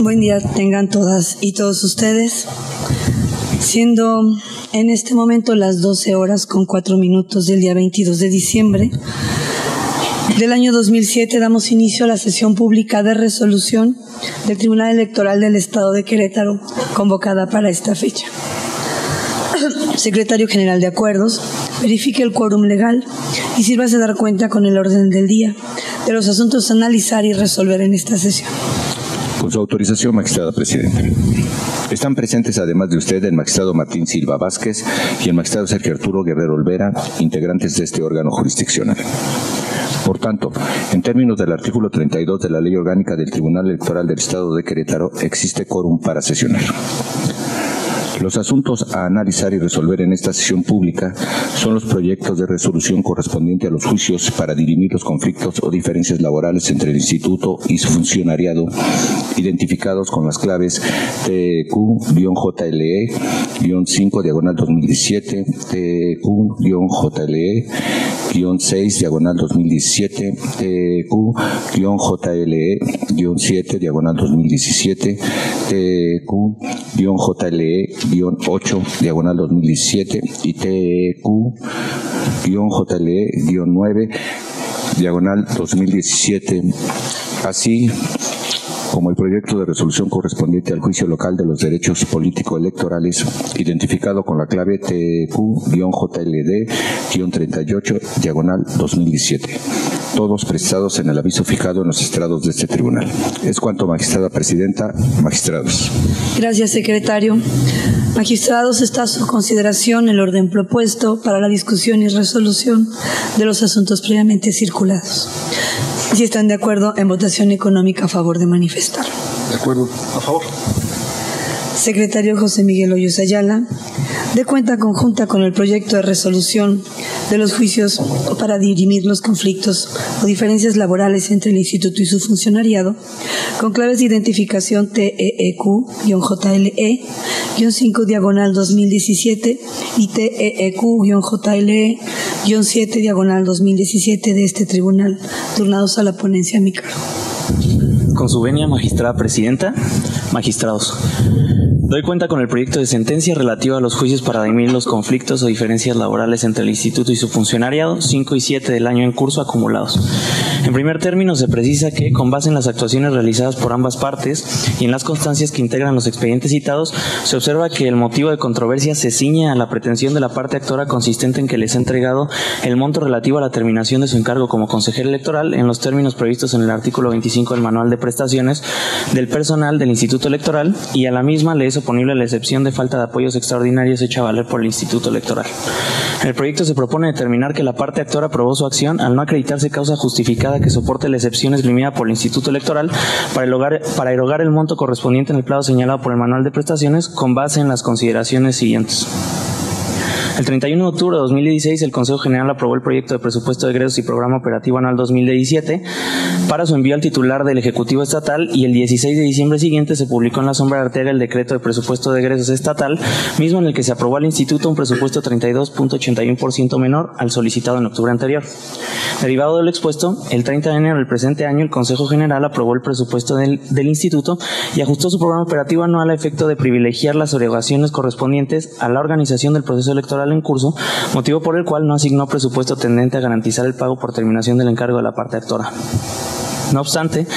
Buen día tengan todas y todos ustedes. Siendo en este momento las 12:04 del día 22 de diciembre del año 2007, damos inicio a la sesión pública de resolución del Tribunal Electoral del Estado de Querétaro, convocada para esta fecha. Secretario General de Acuerdos, verifique el quórum legal y sírvase dar cuenta con el orden del día de los asuntos a analizar y resolver en esta sesión. Con su autorización, magistrada presidenta. Están presentes, además de usted, el magistrado Martín Silva Vázquez y el magistrado Sergio Arturo Guerrero Olvera, integrantes de este órgano jurisdiccional. Por tanto, en términos del artículo 32 de la Ley Orgánica del Tribunal Electoral del Estado de Querétaro, existe quórum para sesionar. Los asuntos a analizar y resolver en esta sesión pública son los proyectos de resolución correspondientes a los juicios para dirimir los conflictos o diferencias laborales entre el Instituto y su funcionariado, identificados con las claves TQ-JLE-5/2017, TQ-JLE-6/2017, TQ-JLE-7/2017, TQ-JLE-8/2017 y TQ-JLE-9/2017, así como el proyecto de resolución correspondiente al juicio local de los derechos político-electorales, identificado con la clave TQ-JLD-38/2017, todos prestados en el aviso fijado en los estrados de este tribunal. Es cuanto, magistrada presidenta. Magistrados. Gracias, secretario. Magistrados, está a su consideración el orden propuesto para la discusión y resolución de los asuntos previamente circulados. Si están de acuerdo, en votación económica, a favor de manifestar. De acuerdo. A favor. Secretario José Miguel Hoyos Ayala, de cuenta conjunta con el proyecto de resolución de los juicios para dirimir los conflictos o diferencias laborales entre el Instituto y su funcionariado, con claves de identificación TEQ-JLE-5/2017 y TEQ-JLE-7/2017 de este tribunal, turnados a la ponencia a mi cargo. Con su venia, magistrada presidenta, magistrados. Doy cuenta con el proyecto de sentencia relativo a los juicios para dirimir los conflictos o diferencias laborales entre el Instituto y su funcionariado, 5 y 7 del año en curso acumulados. En primer término, se precisa que, con base en las actuaciones realizadas por ambas partes y en las constancias que integran los expedientes citados, se observa que el motivo de controversia se ciñe a la pretensión de la parte actora consistente en que les ha entregado el monto relativo a la terminación de su encargo como consejero electoral en los términos previstos en el artículo 25 del Manual de Prestaciones del personal del Instituto Electoral, y a la misma le es oponible la excepción de falta de apoyos extraordinarios hecha valer por el Instituto Electoral. En el proyecto se propone determinar que la parte actora aprobó su acción al no acreditarse causa justificada que soporte la excepción esgrimida por el Instituto Electoral para erogar el monto correspondiente en el plazo señalado por el Manual de Prestaciones, con base en las consideraciones siguientes. El 31 de octubre de 2016, el Consejo General aprobó el proyecto de presupuesto de egresos y programa operativo anual 2017, para su envío al titular del Ejecutivo Estatal, y el 16 de diciembre siguiente se publicó en la Sombra de Arteaga el decreto de presupuesto de egresos estatal, mismo en el que se aprobó al Instituto un presupuesto 32.81% menor al solicitado en octubre anterior. Derivado del expuesto, el 30 de enero del presente año, el Consejo General aprobó el presupuesto del Instituto y ajustó su programa operativo anual a efecto de privilegiar las erogaciones correspondientes a la organización del proceso electoral en curso, motivo por el cual no asignó presupuesto tendente a garantizar el pago por terminación del encargo de la parte actora. No obstante,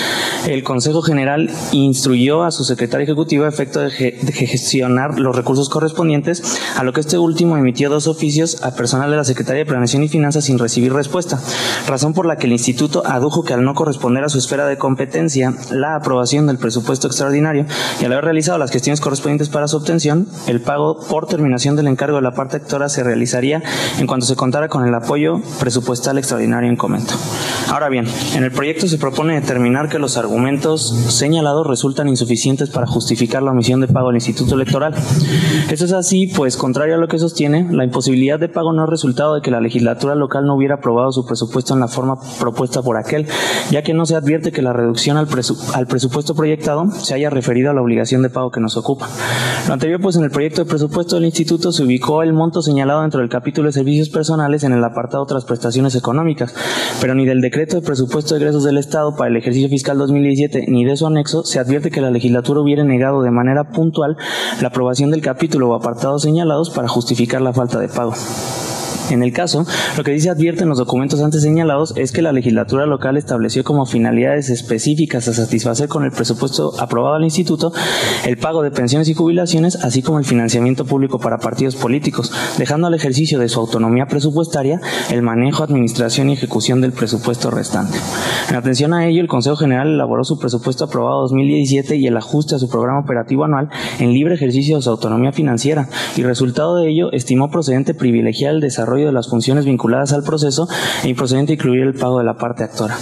el Consejo General instruyó a su secretario ejecutivo a efecto de gestionar los recursos correspondientes, a lo que este último emitió 2 oficios a personal de la Secretaría de Planeación y Finanzas sin recibir respuesta, razón por la que el Instituto adujo que al no corresponder a su esfera de competencia la aprobación del presupuesto extraordinario y al haber realizado las gestiones correspondientes para su obtención, el pago por terminación del encargo de la parte actora se realizaría en cuanto se contara con el apoyo presupuestal extraordinario en comento. Ahora bien, en el proyecto se propone determinar que los argumentos señalados resultan insuficientes para justificar la omisión de pago al Instituto Electoral. Esto es así, pues, contrario a lo que sostiene, la imposibilidad de pago no es resultado de que la legislatura local no hubiera aprobado su presupuesto en la forma propuesta por aquel, ya que no se advierte que la reducción al presupuesto proyectado se haya referido a la obligación de pago que nos ocupa. Lo anterior, pues, en el proyecto de presupuesto del Instituto se ubicó el monto señalado dentro del capítulo de servicios personales en el apartado otras prestaciones económicas, pero ni del decreto de presupuesto de egresos del Estado para el ejercicio fiscal 2017 ni de su anexo se advierte que la legislatura hubiera negado de manera puntual la aprobación del capítulo o apartados señalados para justificar la falta de pago. En el caso, lo que sí se advierte en los documentos antes señalados es que la legislatura local estableció como finalidades específicas a satisfacer con el presupuesto aprobado al Instituto el pago de pensiones y jubilaciones, así como el financiamiento público para partidos políticos, dejando al ejercicio de su autonomía presupuestaria el manejo, administración y ejecución del presupuesto restante. En atención a ello, el Consejo General elaboró su presupuesto aprobado 2017 y el ajuste a su programa operativo anual en libre ejercicio de su autonomía financiera, y resultado de ello estimó procedente privilegiar el desarrollo de las funciones vinculadas al proceso e improcedente incluir el pago de la parte actora.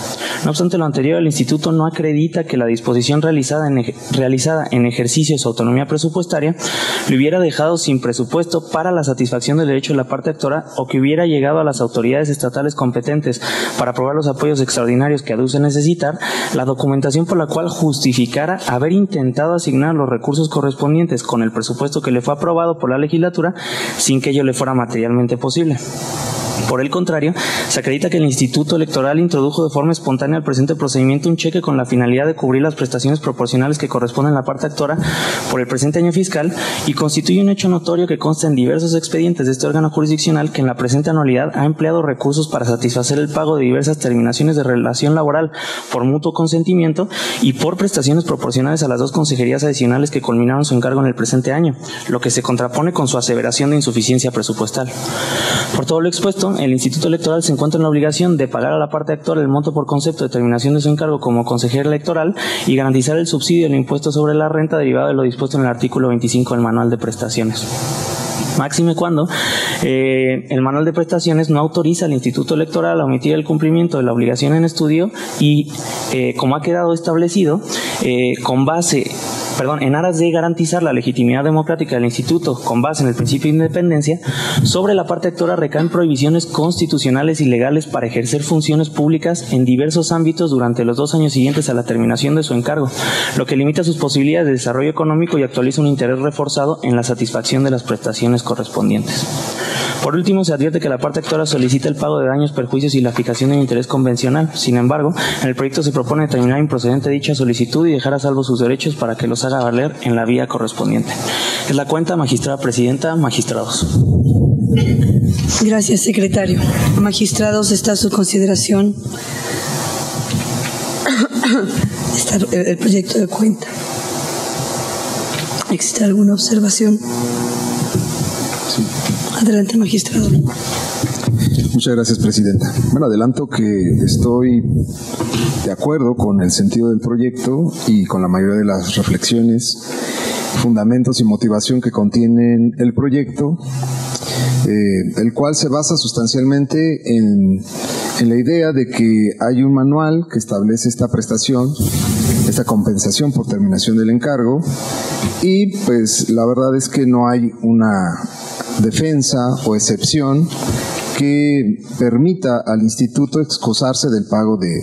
No obstante lo anterior, el Instituto no acredita que la disposición realizada en ejercicio de su autonomía presupuestaria le hubiera dejado sin presupuesto para la satisfacción del derecho de la parte actora, o que hubiera llegado a las autoridades estatales competentes para aprobar los apoyos extraordinarios que aduce necesitar la documentación por la cual justificara haber intentado asignar los recursos correspondientes con el presupuesto que le fue aprobado por la legislatura sin que ello le fuera materialmente posible. Por el contrario, se acredita que el Instituto Electoral introdujo de forma espontánea al presente procedimiento un cheque con la finalidad de cubrir las prestaciones proporcionales que corresponden a la parte actora por el presente año fiscal, y constituye un hecho notorio que consta en diversos expedientes de este órgano jurisdiccional que en la presente anualidad ha empleado recursos para satisfacer el pago de diversas terminaciones de relación laboral por mutuo consentimiento y por prestaciones proporcionales a las 2 consejerías adicionales que culminaron su encargo en el presente año, lo que se contrapone con su aseveración de insuficiencia presupuestal. Por todo lo expuesto, el Instituto Electoral se encuentra en la obligación de pagar a la parte actora el monto por concepto de terminación de su encargo como consejera electoral y garantizar el subsidio del impuesto sobre la renta derivado de lo dispuesto en el artículo 25 del Manual de Prestaciones. Máxime cuando el manual de prestaciones no autoriza al Instituto Electoral a omitir el cumplimiento de la obligación en estudio y, como ha quedado establecido, en aras de garantizar la legitimidad democrática del Instituto con base en el principio de independencia, sobre la parte actora recaen prohibiciones constitucionales y legales para ejercer funciones públicas en diversos ámbitos durante los 2 años siguientes a la terminación de su encargo, lo que limita sus posibilidades de desarrollo económico y actualiza un interés reforzado en la satisfacción de las prestaciones correspondientes. Por último, se advierte que la parte actora solicita el pago de daños, perjuicios y la fijación de un interés convencional. Sin embargo, en el proyecto se propone determinar improcedente dicha solicitud y dejar a salvo sus derechos para que los haga valer en la vía correspondiente. Es la cuenta, magistrada presidenta, magistrados. Gracias, secretario. Magistrados, está a su consideración el proyecto de cuenta. ¿Existe alguna observación? Sí. Adelante, magistrado. Muchas gracias, presidenta. Bueno, adelanto que estoy de acuerdo con el sentido del proyecto y con la mayoría de las reflexiones, fundamentos y motivación que contienen el proyecto, el cual se basa sustancialmente en la idea de que hay un manual que establece esta prestación, esta compensación por terminación del encargo, y pues la verdad es que no hay una defensa o excepción que permita al instituto excusarse del pago de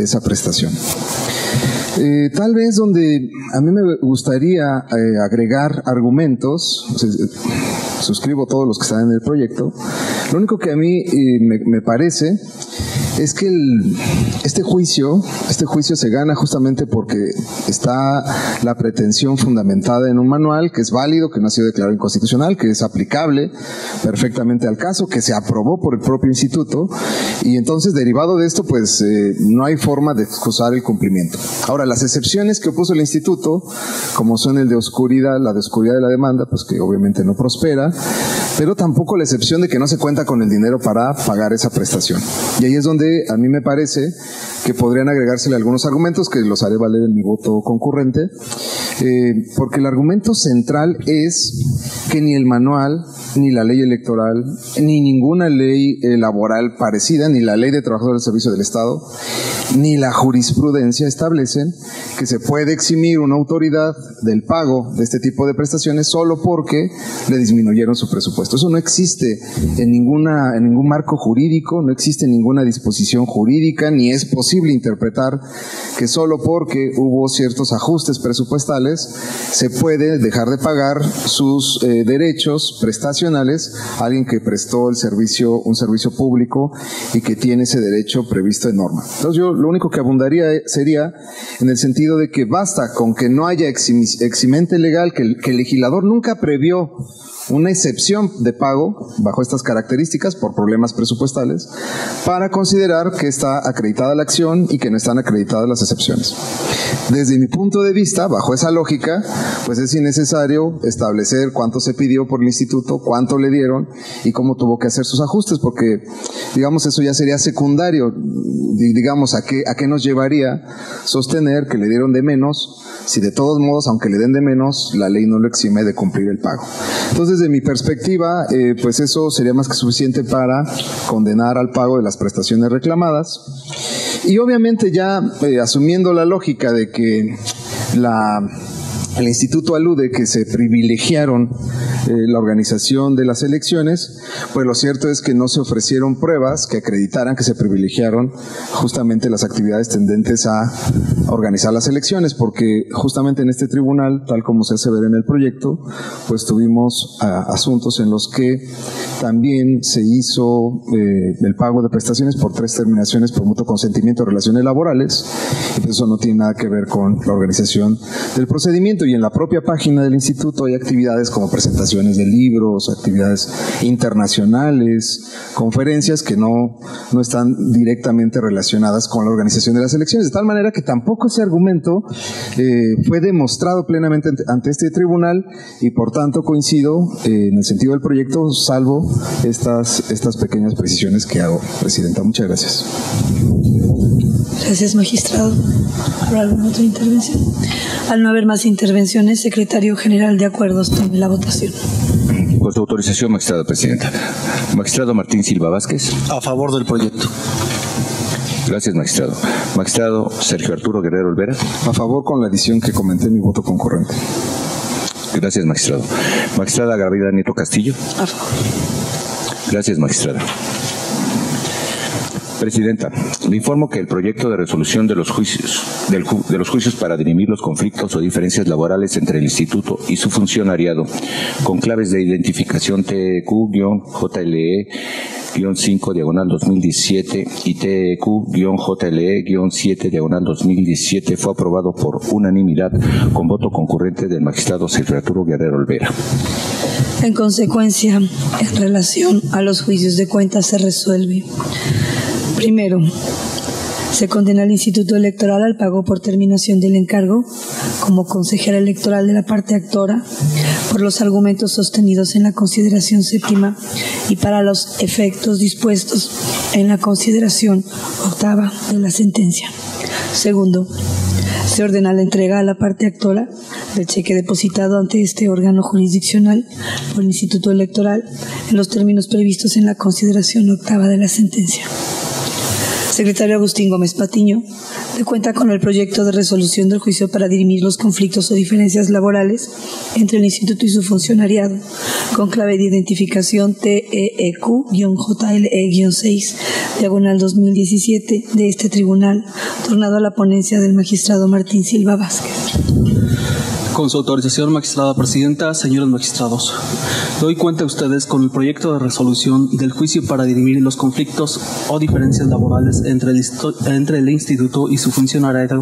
esa prestación. Tal vez donde a mí me gustaría agregar argumentos, suscribo todos los que están en el proyecto, lo único que a mí me parece es que este juicio se gana justamente porque está la pretensión fundamentada en un manual que es válido, que no ha sido declarado inconstitucional, que es aplicable perfectamente al caso, que se aprobó por el propio instituto, y entonces derivado de esto pues no hay forma de excusar el cumplimiento. Ahora, las excepciones que opuso el instituto, como son el de oscuridad, la de oscuridad de la demanda, pues que obviamente no prospera, pero tampoco la excepción de que no se cuenta con el dinero para pagar esa prestación. Y ahí es donde a mí me parece que podrían agregársele algunos argumentos que los haré valer en mi voto concurrente, porque el argumento central es que ni el manual, ni la ley electoral, ni ninguna ley laboral parecida, ni la ley de trabajadores del servicio del Estado, ni la jurisprudencia establecen que se puede eximir una autoridad del pago de este tipo de prestaciones solo porque le disminuyeron su presupuesto. Eso no existe en ningún marco jurídico, no existe ninguna disposición jurídica, ni es posible interpretar que solo porque hubo ciertos ajustes presupuestales se puede dejar de pagar sus derechos prestacionales a alguien que prestó un servicio público y que tiene ese derecho previsto en norma. Entonces yo lo único que abundaría sería en el sentido de que basta con que no haya eximente legal, que el legislador nunca previó una excepción de pago bajo estas características por problemas presupuestales para considerar que está acreditada la acción y que no están acreditadas las excepciones. Desde mi punto de vista, bajo esa lógica, pues es innecesario establecer cuánto se pidió por el instituto, cuánto le dieron y cómo tuvo que hacer sus ajustes, porque digamos eso ya sería secundario. Digamos, ¿a qué nos llevaría sostener que le dieron de menos si de todos modos, aunque le den de menos, la ley no lo exime de cumplir el pago? Entonces, desde mi perspectiva, pues eso sería más que suficiente para condenar al pago de las prestaciones reclamadas. Y obviamente ya asumiendo la lógica de que el instituto alude que se privilegiaron la organización de las elecciones, pues lo cierto es que no se ofrecieron pruebas que acreditaran que se privilegiaron justamente las actividades tendentes a organizar las elecciones, porque justamente en este tribunal, tal como se hace ver en el proyecto, pues tuvimos asuntos en los que también se hizo el pago de prestaciones por 3 terminaciones por mutuo consentimiento de relaciones laborales, y pues eso no tiene nada que ver con la organización del procedimiento. Y en la propia página del instituto hay actividades como presentaciones de libros, actividades internacionales, conferencias que no están directamente relacionadas con la organización de las elecciones, de tal manera que tampoco ese argumento fue demostrado plenamente ante este tribunal, y por tanto coincido en el sentido del proyecto, salvo estas pequeñas precisiones que hago, Presidenta. Muchas gracias. Gracias, magistrado. ¿Habrá alguna otra intervención? Al no haber más intervenciones, secretario general de acuerdos, tome la votación. Con su autorización, magistrada presidenta. Magistrado Martín Silva Vázquez. A favor del proyecto. Gracias, magistrado. Magistrado Sergio Arturo Guerrero Olvera. A favor con la adición que comenté en mi voto concurrente. Gracias, magistrado. Magistrada Gabriela Nieto Castillo. A favor. Gracias, magistrada. Presidenta, le informo que el proyecto de resolución de los juicios para dirimir los conflictos o diferencias laborales entre el Instituto y su funcionariado, con claves de identificación TEQ-JLE-5/2017 y TEQ-JLE-7/2017, fue aprobado por unanimidad con voto concurrente del magistrado Sergio Arturo Guerrero Olvera. En consecuencia, en relación a los juicios de cuentas se resuelve: primero, se condena al Instituto Electoral al pago por terminación del encargo como consejera electoral de la parte actora por los argumentos sostenidos en la consideración séptima y para los efectos dispuestos en la consideración octava de la sentencia. Segundo, se ordena la entrega a la parte actora del cheque depositado ante este órgano jurisdiccional por el Instituto Electoral en los términos previstos en la consideración octava de la sentencia. Secretario Agustín Gómez Patiño, Doy cuenta con el proyecto de resolución del juicio para dirimir los conflictos o diferencias laborales entre el Instituto y su funcionariado, con clave de identificación TEEQ-JLE-6, diagonal 2017, de este tribunal, tornado a la ponencia del magistrado Martín Silva Vázquez. Con su autorización, magistrada presidenta, señores magistrados, doy cuenta a ustedes con el proyecto de resolución del juicio para dirimir los conflictos o diferencias laborales entre el Instituto y su funcionariado,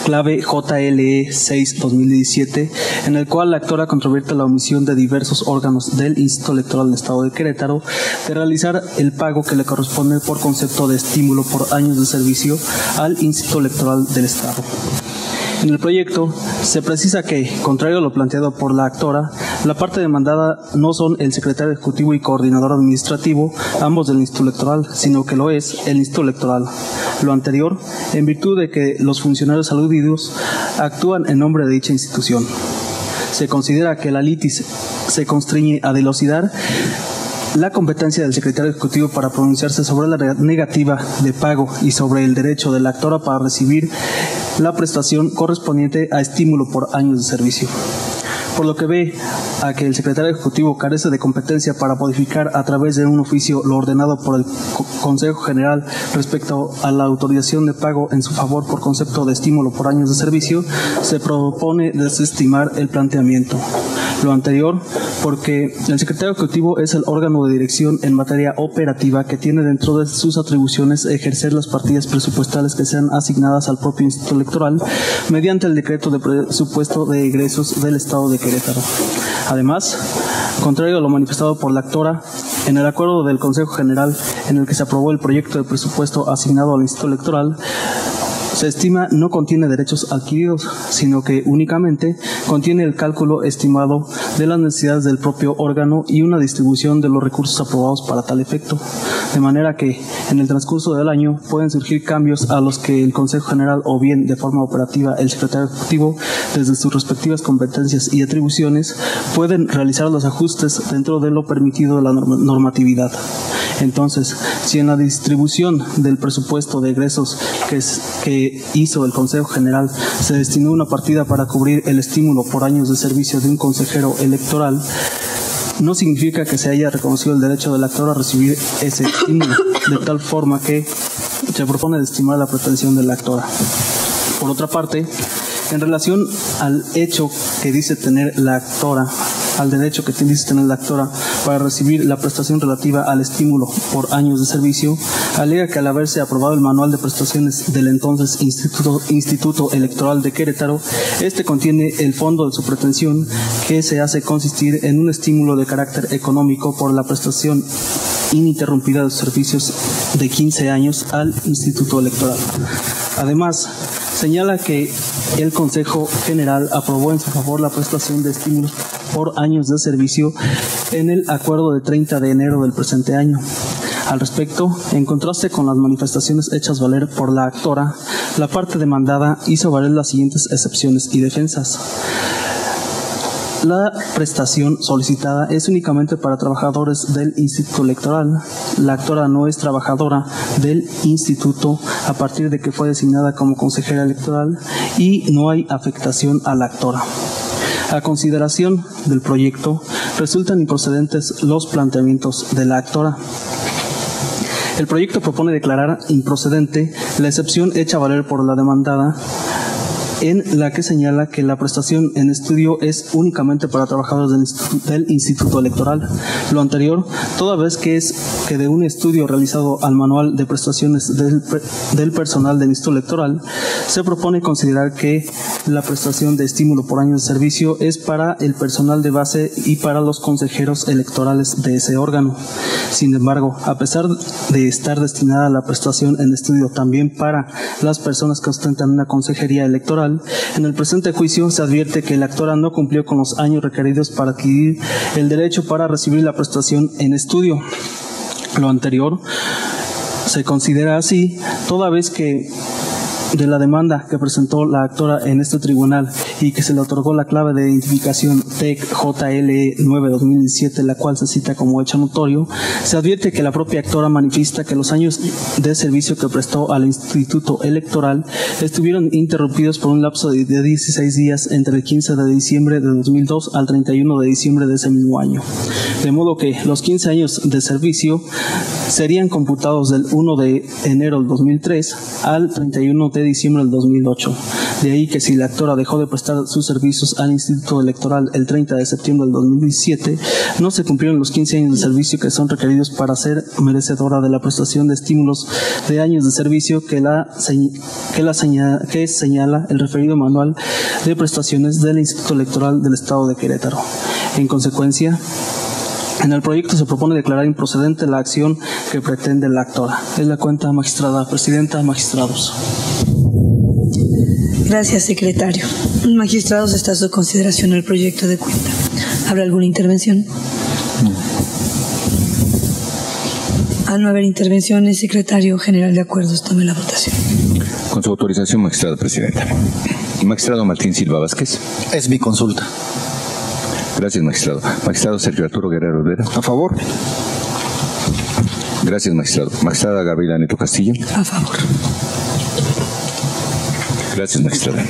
clave JLE 6-2017, en el cual la actora controvierte la omisión de diversos órganos del Instituto Electoral del Estado de Querétaro de realizar el pago que le corresponde por concepto de estímulo por años de servicio al Instituto Electoral del Estado. En el proyecto se precisa que, contrario a lo planteado por la actora, la parte demandada no son el secretario ejecutivo y coordinador administrativo, ambos del Instituto Electoral, sino que lo es el Instituto Electoral. Lo anterior, en virtud de que los funcionarios aludidos actúan en nombre de dicha institución. Se considera que la litis se constriñe a dilucidar la competencia del secretario ejecutivo para pronunciarse sobre la negativa de pago y sobre el derecho de la actora para recibir la prestación correspondiente a estímulo por años de servicio. Por lo que ve a que el secretario ejecutivo carece de competencia para modificar a través de un oficio lo ordenado por el Consejo General respecto a la autorización de pago en su favor por concepto de estímulo por años de servicio, se propone desestimar el planteamiento. Lo anterior, porque el secretario ejecutivo es el órgano de dirección en materia operativa que tiene dentro de sus atribuciones ejercer las partidas presupuestales que sean asignadas al propio Instituto Electoral mediante el decreto de presupuesto de egresos del Estado de Querétaro. Además, contrario a lo manifestado por la actora, en el acuerdo del Consejo General en el que se aprobó el proyecto de presupuesto asignado al Instituto Electoral, se estima no contiene derechos adquiridos, sino que únicamente contiene el cálculo estimado de las necesidades del propio órgano y una distribución de los recursos aprobados para tal efecto. De manera que, en el transcurso del año, pueden surgir cambios a los que el Consejo General o bien de forma operativa el Secretario Ejecutivo, desde sus respectivas competencias y atribuciones, pueden realizar los ajustes dentro de lo permitido de la normatividad. Entonces, si en la distribución del presupuesto de egresos que hizo el Consejo General se destinó una partida para cubrir el estímulo por años de servicio de un consejero electoral, no significa que se haya reconocido el derecho del actor a recibir ese estímulo, de tal forma que se propone desestimar la pretensión de la actora. Por otra parte, en relación al hecho que dice tener la actora, al derecho que dice tener la actora para recibir la prestación relativa al estímulo por años de servicio, alega que al haberse aprobado el manual de prestaciones del entonces Instituto Electoral de Querétaro, este contiene el fondo de su pretensión, que se hace consistir en un estímulo de carácter económico por la prestación ininterrumpida de servicios de 15 años al Instituto Electoral. Además, señala que el Consejo General aprobó en su favor la prestación de estímulos por años de servicio en el acuerdo de 30 de enero del presente año. Al respecto, en contraste con las manifestaciones hechas valer por la actora, la parte demandada hizo valer las siguientes excepciones y defensas. La prestación solicitada es únicamente para trabajadores del Instituto Electoral. La actora no es trabajadora del Instituto a partir de que fue designada como consejera electoral y no hay afectación a la actora. A consideración del proyecto, resultan improcedentes los planteamientos de la actora. El proyecto propone declarar improcedente la excepción hecha valer por la demandada, en la que señala que la prestación en estudio es únicamente para trabajadores del Instituto Electoral. Lo anterior, toda vez que es que de un estudio realizado al manual de prestaciones del personal del Instituto Electoral, se propone considerar que la prestación de estímulo por años de servicio es para el personal de base y para los consejeros electorales de ese órgano. Sin embargo, a pesar de estar destinada la prestación en estudio también para las personas que ostentan una consejería electoral, en el presente juicio se advierte que la actora no cumplió con los años requeridos para adquirir el derecho para recibir la prestación en estudio. Lo anterior se considera así toda vez que de la demanda que presentó la actora en este tribunal y que se le otorgó la clave de identificación TEC-JLE 9-2017, la cual se cita como hecho notorio, se advierte que la propia actora manifiesta que los años de servicio que prestó al Instituto Electoral estuvieron interrumpidos por un lapso de 16 días entre el 15 de diciembre de 2002 al 31 de diciembre de ese mismo año. De modo que los 15 años de servicio serían computados del 1 de enero del 2003 al 31 de diciembre del 2008. De ahí que si la actora dejó de prestar sus servicios al Instituto Electoral el 30 de septiembre del 2017, no se cumplieron los 15 años de servicio que son requeridos para ser merecedora de la prestación de estímulos de años de servicio que señala el referido manual de prestaciones del Instituto Electoral del Estado de Querétaro. En consecuencia, en el proyecto se propone declarar improcedente la acción que pretende la actora. Es la cuenta, magistrada presidenta, magistrados. Gracias, secretario. Magistrados, está a su consideración el proyecto de cuenta. ¿Habrá alguna intervención? Al no haber intervenciones, secretario general de acuerdos, tome la votación. Con su autorización, magistrada presidenta. Magistrado Martín Silva Vázquez. Es mi consulta. Gracias, magistrado. Magistrado Sergio Arturo Guerrero Olvera. A favor. Gracias, magistrado. Magistrada Gabriela Neto Castillo. A favor. Gracias, magistrada.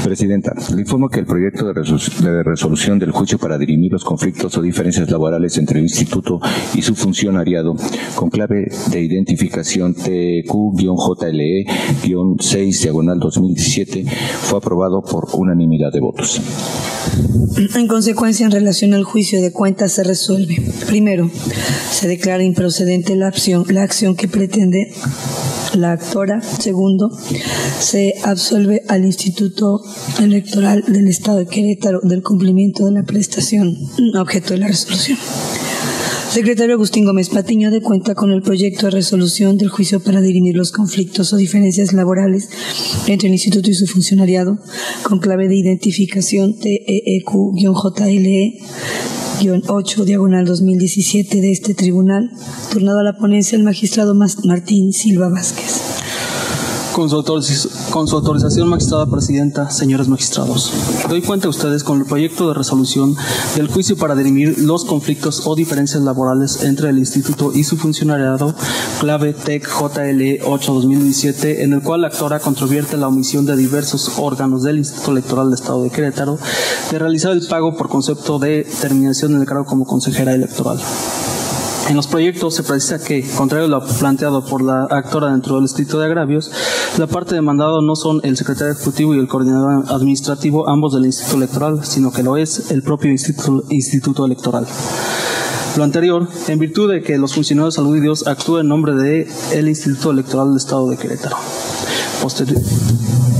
Presidenta, le informo que el proyecto de resolución del juicio para dirimir los conflictos o diferencias laborales entre el Instituto y su funcionariado con clave de identificación TQ-JLE-6/2017 fue aprobado por unanimidad de votos. En consecuencia, en relación al juicio de cuentas se resuelve. Primero, se declara improcedente la acción que pretende la actora. Segundo, se absolve al Instituto Electoral del Estado de Querétaro del cumplimiento de la prestación objeto de la resolución. Secretario Agustín Gómez Patiño, de cuenta con el proyecto de resolución del juicio para dirimir los conflictos o diferencias laborales entre el Instituto y su funcionariado, con clave de identificación TEQ-JLE-8/2017 de este tribunal, turnado a la ponencia el magistrado Martín Silva Vázquez. Con su autorización, magistrada presidenta, señores magistrados, doy cuenta a ustedes con el proyecto de resolución del juicio para dirimir los conflictos o diferencias laborales entre el Instituto y su funcionariado, clave TEC-JLE 8/2017, en el cual la actora controvierte la omisión de diversos órganos del Instituto Electoral del Estado de Querétaro de realizar el pago por concepto de terminación del cargo como consejera electoral. En los proyectos se precisa que, contrario a lo planteado por la actora dentro del escrito de agravios, la parte demandada no son el secretario ejecutivo y el coordinador administrativo, ambos del Instituto Electoral, sino que lo es el propio Instituto Electoral. Lo anterior, en virtud de que los funcionarios aludidos actúan en nombre del Instituto Electoral del Estado de Querétaro.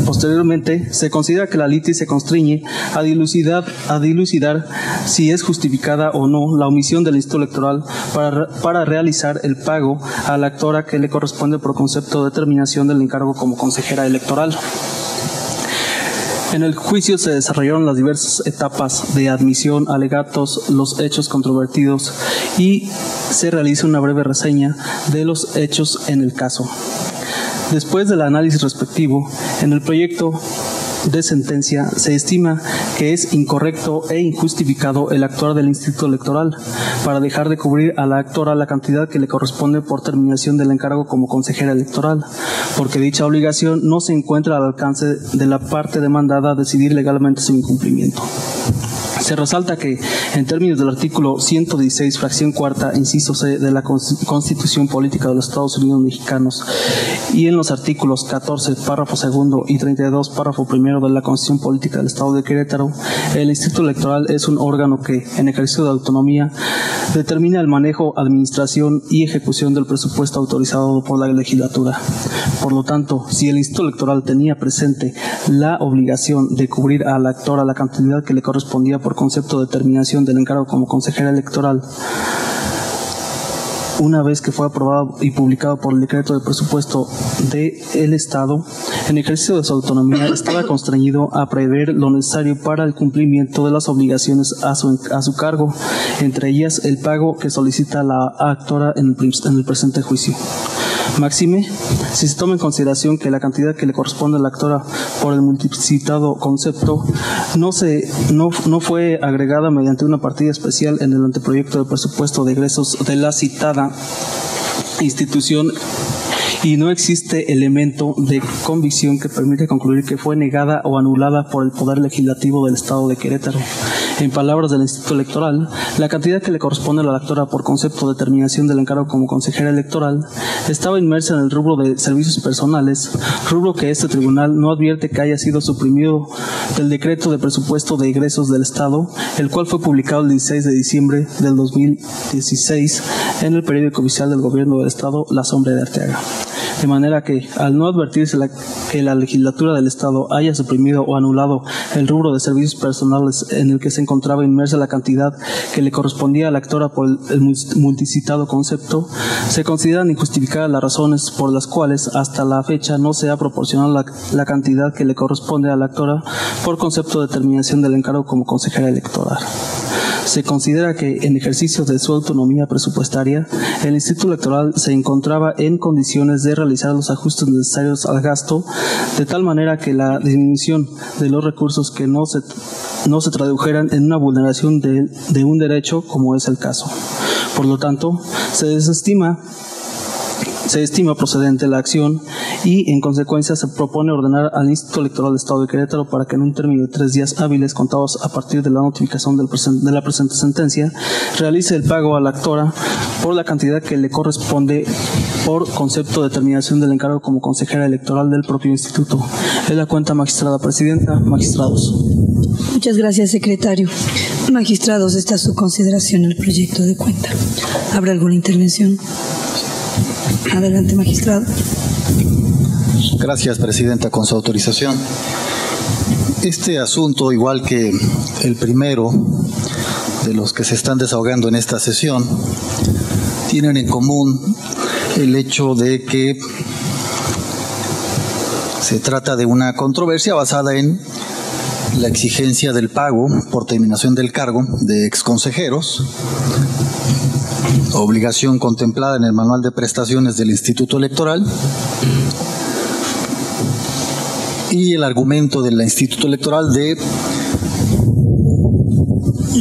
Posteriormente, se considera que la litis se constriñe a dilucidar si es justificada o no la omisión del Instituto Electoral para realizar el pago a la actora que le corresponde por concepto de terminación del encargo como consejera electoral. En el juicio se desarrollaron las diversas etapas de admisión, alegatos, los hechos controvertidos y se realiza una breve reseña de los hechos en el caso. Después del análisis respectivo, en el proyecto de sentencia se estima que es incorrecto e injustificado el actuar del Instituto Electoral para dejar de cubrir a la actora la cantidad que le corresponde por terminación del encargo como consejera electoral, porque dicha obligación no se encuentra al alcance de la parte demandada a decidir legalmente su incumplimiento. Se resalta que, en términos del artículo 116, fracción cuarta, inciso C de la Constitución Política de los Estados Unidos Mexicanos y en los artículos 14, párrafo segundo y 32, párrafo primero de la Constitución Política del Estado de Querétaro, el Instituto Electoral es un órgano que, en ejercicio de autonomía, determina el manejo, administración y ejecución del presupuesto autorizado por la legislatura. Por lo tanto, si el Instituto Electoral tenía presente la obligación de cubrir a la actora la cantidad que le correspondía por concepto de terminación del encargo como consejera electoral, una vez que fue aprobado y publicado por el decreto de presupuesto del Estado, en ejercicio de su autonomía estaba constreñido a prever lo necesario para el cumplimiento de las obligaciones a su cargo, entre ellas el pago que solicita la actora en el presente juicio. Máxime, si se toma en consideración que la cantidad que le corresponde a la actora por el multicitado concepto no fue agregada mediante una partida especial en el anteproyecto de presupuesto de egresos de la citada institución y no existe elemento de convicción que permita concluir que fue negada o anulada por el Poder Legislativo del Estado de Querétaro. En palabras del Instituto Electoral, la cantidad que le corresponde a la actora por concepto de terminación del encargo como consejera electoral estaba inmersa en el rubro de servicios personales, rubro que este tribunal no advierte que haya sido suprimido del decreto de presupuesto de egresos del Estado, el cual fue publicado el 16 de diciembre del 2016 en el periódico oficial del Gobierno del Estado, La Sombra de Arteaga. De manera que, al no advertirse que la legislatura del Estado haya suprimido o anulado el rubro de servicios personales en el que se encontraba inmersa la cantidad que le correspondía a la actora por el multicitado concepto, se consideran injustificadas las razones por las cuales hasta la fecha no se ha proporcionado la cantidad que le corresponde a la actora por concepto de terminación del encargo como consejera electoral. Se considera que en ejercicio de su autonomía presupuestaria, el Instituto Electoral se encontraba en condiciones de realizar los ajustes necesarios al gasto, de tal manera que la disminución de los recursos que no se tradujeran en una vulneración de un derecho, como es el caso. Por lo tanto, se estima procedente la acción y, en consecuencia, se propone ordenar al Instituto Electoral del Estado de Querétaro para que en un término de 3 días hábiles contados a partir de la notificación de la presente sentencia, realice el pago a la actora por la cantidad que le corresponde por concepto de terminación del encargo como consejera electoral del propio instituto. Es la cuenta, magistrada presidenta. Magistrados. Muchas gracias, secretario. Magistrados, está a su consideración el proyecto de cuenta. ¿Habrá alguna intervención? Adelante, magistrado. Gracias, presidenta. Con su autorización. Este asunto, igual que el primero de los que se están desahogando en esta sesión, tienen en común el hecho de que se trata de una controversia basada en la exigencia del pago por terminación del cargo de exconsejeros, obligación contemplada en el manual de prestaciones del Instituto Electoral, y el argumento del Instituto Electoral de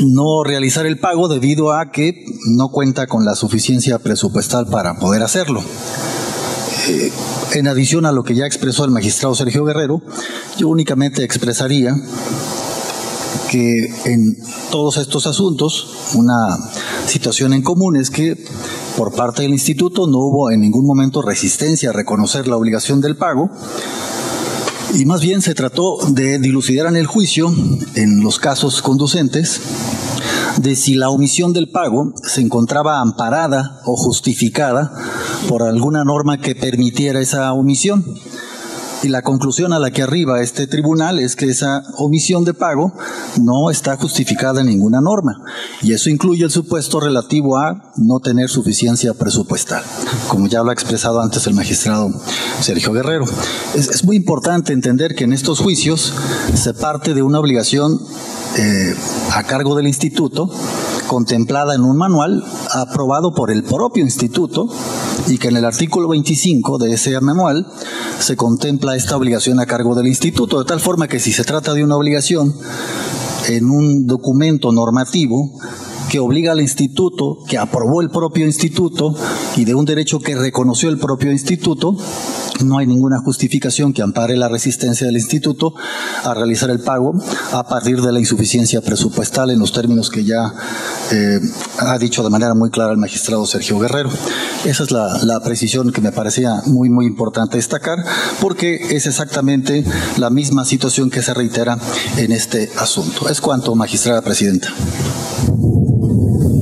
no realizar el pago debido a que no cuenta con la suficiencia presupuestal para poder hacerlo. En adición a lo que ya expresó el magistrado Sergio Guerrero, yo únicamente expresaría que en todos estos asuntos una situación en común es que por parte del instituto no hubo en ningún momento resistencia a reconocer la obligación del pago, y más bien se trató de dilucidar en el juicio, en los casos conducentes, de si la omisión del pago se encontraba amparada o justificada por alguna norma que permitiera esa omisión. Y la conclusión a la que arriba este tribunal es que esa omisión de pago no está justificada en ninguna norma. Y eso incluye el supuesto relativo a no tener suficiencia presupuestal, como ya lo ha expresado antes el magistrado Sergio Guerrero. Es muy importante entender que en estos juicios se parte de una obligación a cargo del instituto, contemplada en un manual aprobado por el propio instituto, y que en el artículo 25 de ese manual se contempla esta obligación a cargo del instituto, de tal forma que si se trata de una obligación en un documento normativo que obliga al instituto, que aprobó el propio instituto, y de un derecho que reconoció el propio instituto, no hay ninguna justificación que ampare la resistencia del instituto a realizar el pago a partir de la insuficiencia presupuestal en los términos que ya ha dicho de manera muy clara el magistrado Sergio Guerrero. Esa es la precisión que me parecía muy importante destacar, porque es exactamente la misma situación que se reitera en este asunto. Es cuanto, magistrada presidenta.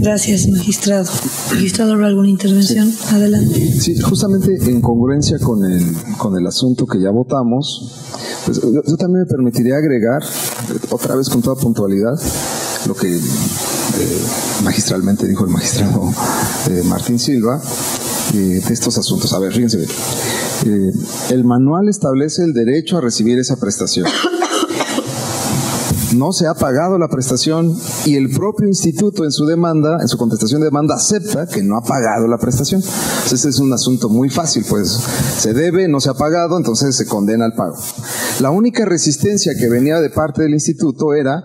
Gracias, magistrado. Magistrado, ¿habrá alguna intervención? Sí. Adelante. Sí, justamente en congruencia con el asunto que ya votamos, pues yo también me permitiría agregar, otra vez con toda puntualidad, lo que magistralmente dijo el magistrado Martín Silva de estos asuntos. A ver, fíjense bien. El manual establece el derecho a recibir esa prestación. No se ha pagado la prestación y el propio instituto en su demanda, en su contestación de demanda, acepta que no ha pagado la prestación. O Entonces es un asunto muy fácil, pues se debe, no se ha pagado, entonces se condena al pago. La única resistencia que venía de parte del instituto era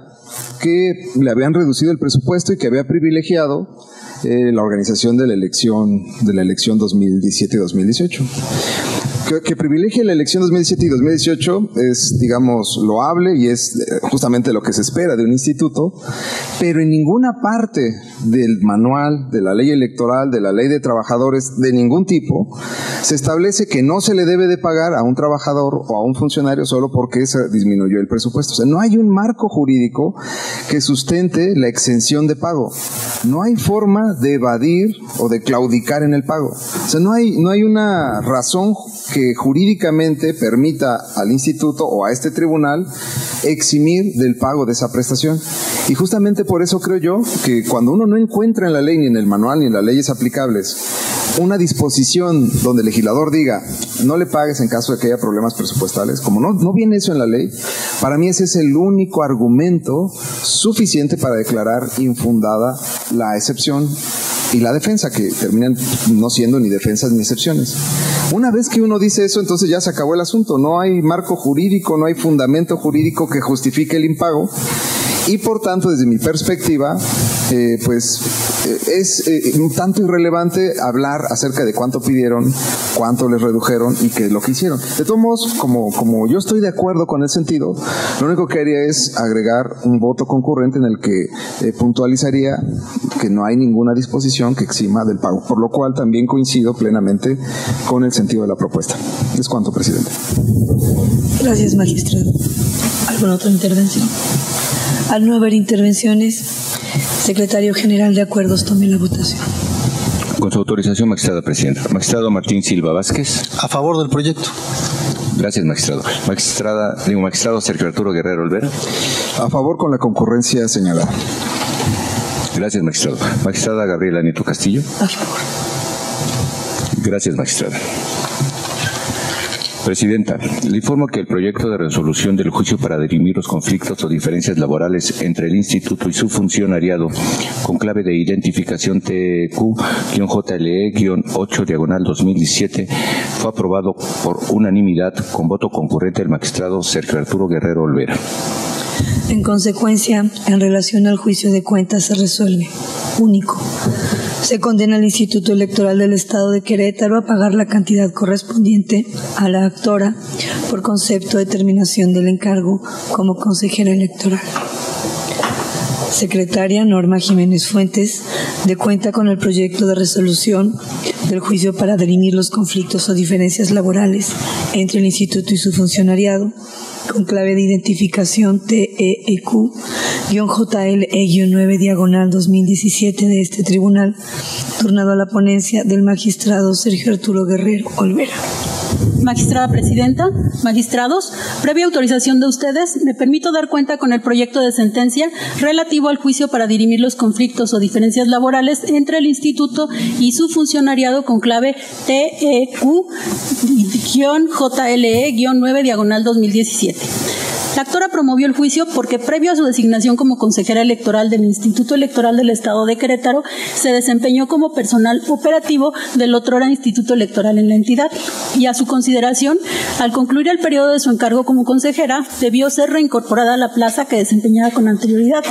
que le habían reducido el presupuesto y que había privilegiado la organización de la elección 2017 y 2018. Que privilegie la elección 2017 y 2018 es, digamos, loable y es justamente lo que se espera de un instituto, pero en ninguna parte del manual, de la ley electoral, de la ley de trabajadores, de ningún tipo, se establece que no se le debe de pagar a un trabajador o a un funcionario solo porque se disminuyó el presupuesto. O sea, no hay un marco jurídico que sustente la exención de pago. No hay forma de evadir o de claudicar en el pago. O sea, no hay una razón que jurídicamente permita al instituto o a este tribunal eximir del pago de esa prestación. Y justamente por eso creo yo que cuando uno no encuentra en la ley, ni en el manual, ni en las leyes aplicables, una disposición donde el legislador diga no le pagues en caso de que haya problemas presupuestales, como no viene eso en la ley, para mí ese es el único argumento suficiente para declarar infundada la excepción y la defensa, que terminan no siendo ni defensas ni excepciones. Una vez que uno dice eso, entonces ya se acabó el asunto. No hay marco jurídico, no hay fundamento jurídico que justifique el impago y por tanto, desde mi perspectiva, es un tanto irrelevante hablar acerca de cuánto pidieron, cuánto les redujeron y qué es lo que hicieron. De todos modos, como yo estoy de acuerdo con el sentido, lo único que haría es agregar un voto concurrente en el que puntualizaría que no hay ninguna disposición que exima del pago, por lo cual también coincido plenamente con el sentido de la propuesta. Es cuanto, presidente. Gracias, magistrado. ¿Alguna otra intervención? Al no haber intervenciones, secretario general de acuerdos, tome la votación. Con su autorización, magistrada presidenta. Magistrado Martín Silva Vázquez. A favor del proyecto. Gracias, magistrado. Magistrado Sergio Arturo Guerrero Olvera. A favor con la concurrencia señalada. Gracias, magistrado. Magistrada Gabriela Nieto Castillo. A favor. Gracias, magistrada. Presidenta, le informo que el proyecto de resolución del juicio para dirimir los conflictos o diferencias laborales entre el Instituto y su funcionariado con clave de identificación TQ-JLE-8/2017 fue aprobado por unanimidad con voto concurrente del magistrado Sergio Arturo Guerrero Olvera. En consecuencia, en relación al juicio de cuentas se resuelve. Único. Se condena al Instituto Electoral del Estado de Querétaro a pagar la cantidad correspondiente a la actora por concepto de terminación del encargo como consejera electoral. Secretaria Norma Jiménez Fuentes, de cuenta con el proyecto de resolución del juicio para dirimir los conflictos o diferencias laborales entre el Instituto y su funcionariado, con clave de identificación TEQ-JLE-9/2017 de este tribunal, turnado a la ponencia del magistrado Sergio Arturo Guerrero Olvera. Magistrada Presidenta, magistrados, previa autorización de ustedes, me permito dar cuenta con el proyecto de sentencia relativo al juicio para dirimir los conflictos o diferencias laborales entre el Instituto y su funcionariado con clave TEQ-JLE-9/2017. La actora promovió el juicio porque previo a su designación como consejera electoral del Instituto Electoral del Estado de Querétaro, se desempeñó como personal operativo del otrora Instituto Electoral en la entidad y a su consideración, al concluir el periodo de su encargo como consejera, debió ser reincorporada a la plaza que desempeñaba con anterioridad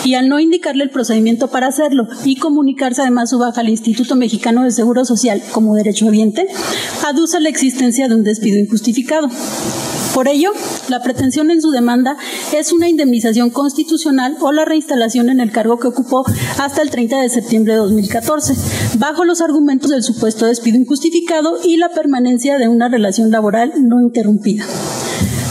y al no indicarle el procedimiento para hacerlo y comunicarse además su baja al Instituto Mexicano de Seguro Social como derechohabiente, aduce la existencia de un despido injustificado. Por ello, la pretensión en su demanda es una indemnización constitucional o la reinstalación en el cargo que ocupó hasta el 30 de septiembre de 2014, bajo los argumentos del supuesto despido injustificado y la permanencia de una relación laboral no interrumpida.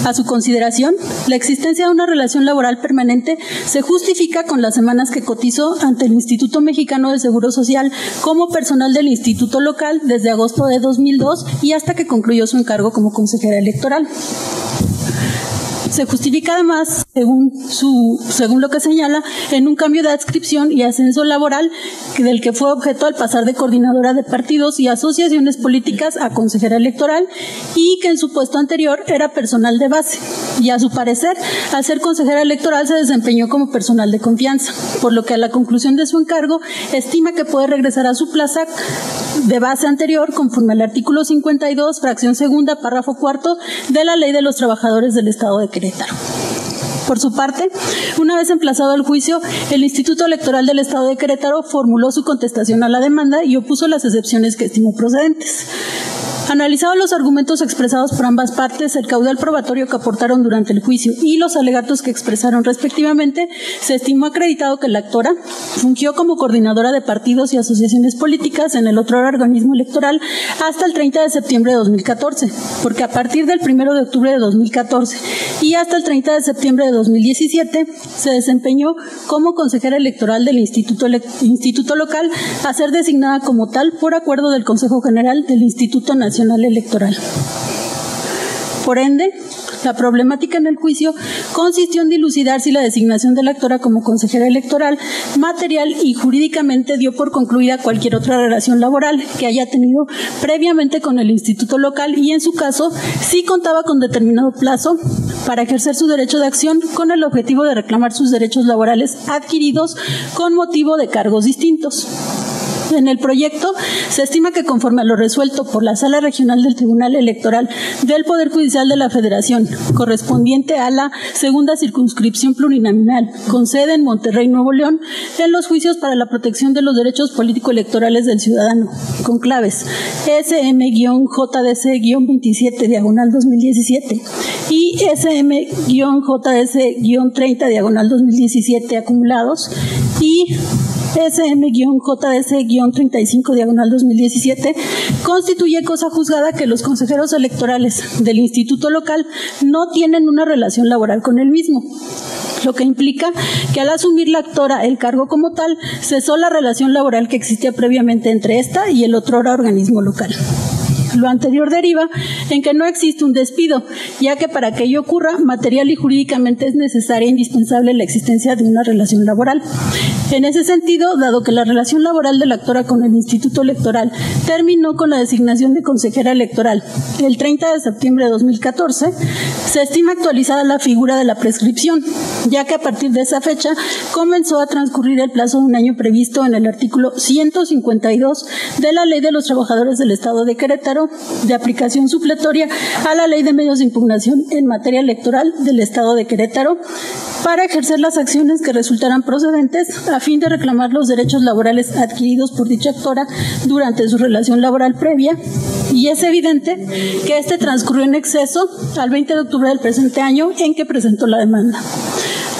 A su consideración, la existencia de una relación laboral permanente se justifica con las semanas que cotizó ante el Instituto Mexicano de Seguro Social como personal del instituto local desde agosto de 2002 y hasta que concluyó su encargo como consejera electoral. Se justifica además, según lo que señala, en un cambio de adscripción y ascenso laboral del que fue objeto al pasar de coordinadora de partidos y asociaciones políticas a consejera electoral y que en su puesto anterior era personal de base. Y a su parecer, al ser consejera electoral se desempeñó como personal de confianza, por lo que a la conclusión de su encargo estima que puede regresar a su plaza de base anterior conforme al artículo 52, fracción segunda, párrafo cuarto de la Ley de los Trabajadores del Estado de Querétaro. Por su parte, una vez emplazado el juicio, el Instituto Electoral del Estado de Querétaro formuló su contestación a la demanda y opuso las excepciones que estimó procedentes. Analizados los argumentos expresados por ambas partes, el caudal probatorio que aportaron durante el juicio y los alegatos que expresaron respectivamente, se estimó acreditado que la actora fungió como coordinadora de partidos y asociaciones políticas en el otro organismo electoral hasta el 30 de septiembre de 2014, porque a partir del 1 de octubre de 2014 y hasta el 30 de septiembre de 2017 se desempeñó como consejera electoral del instituto local, a ser designada como tal por acuerdo del Consejo General del Instituto Nacional Electoral. Por ende, la problemática en el juicio consistió en dilucidar si la designación de la actora como consejera electoral material y jurídicamente dio por concluida cualquier otra relación laboral que haya tenido previamente con el instituto local y, en su caso, si contaba con determinado plazo para ejercer su derecho de acción con el objetivo de reclamar sus derechos laborales adquiridos con motivo de cargos distintos. En el proyecto se estima que, conforme a lo resuelto por la Sala Regional del Tribunal Electoral del Poder Judicial de la Federación, correspondiente a la segunda circunscripción plurinominal, con sede en Monterrey, Nuevo León, en los juicios para la protección de los derechos político-electorales del ciudadano, con claves SM-JDC-27/2017 y SM-JDC-30/2017 acumulados y SM-JDC-35/2017, constituye cosa juzgada que los consejeros electorales del instituto local no tienen una relación laboral con el mismo, lo que implica que al asumir la actora el cargo como tal, cesó la relación laboral que existía previamente entre esta y el otrora organismo local. Lo anterior deriva en que no existe un despido, ya que para que ello ocurra, material y jurídicamente es necesaria e indispensable la existencia de una relación laboral. En ese sentido, dado que la relación laboral de la actora con el Instituto Electoral terminó con la designación de consejera electoral el 30 de septiembre de 2014, se estima actualizada la figura de la prescripción, ya que a partir de esa fecha comenzó a transcurrir el plazo de un año previsto en el artículo 152 de la Ley de los Trabajadores del Estado de Querétaro, de aplicación supletoria a la Ley de Medios de Impugnación en materia electoral del Estado de Querétaro, para ejercer las acciones que resultaran procedentes a fin de reclamar los derechos laborales adquiridos por dicha actora durante su relación laboral previa, y es evidente que este transcurrió en exceso al 20 de octubre del presente año en que presentó la demanda.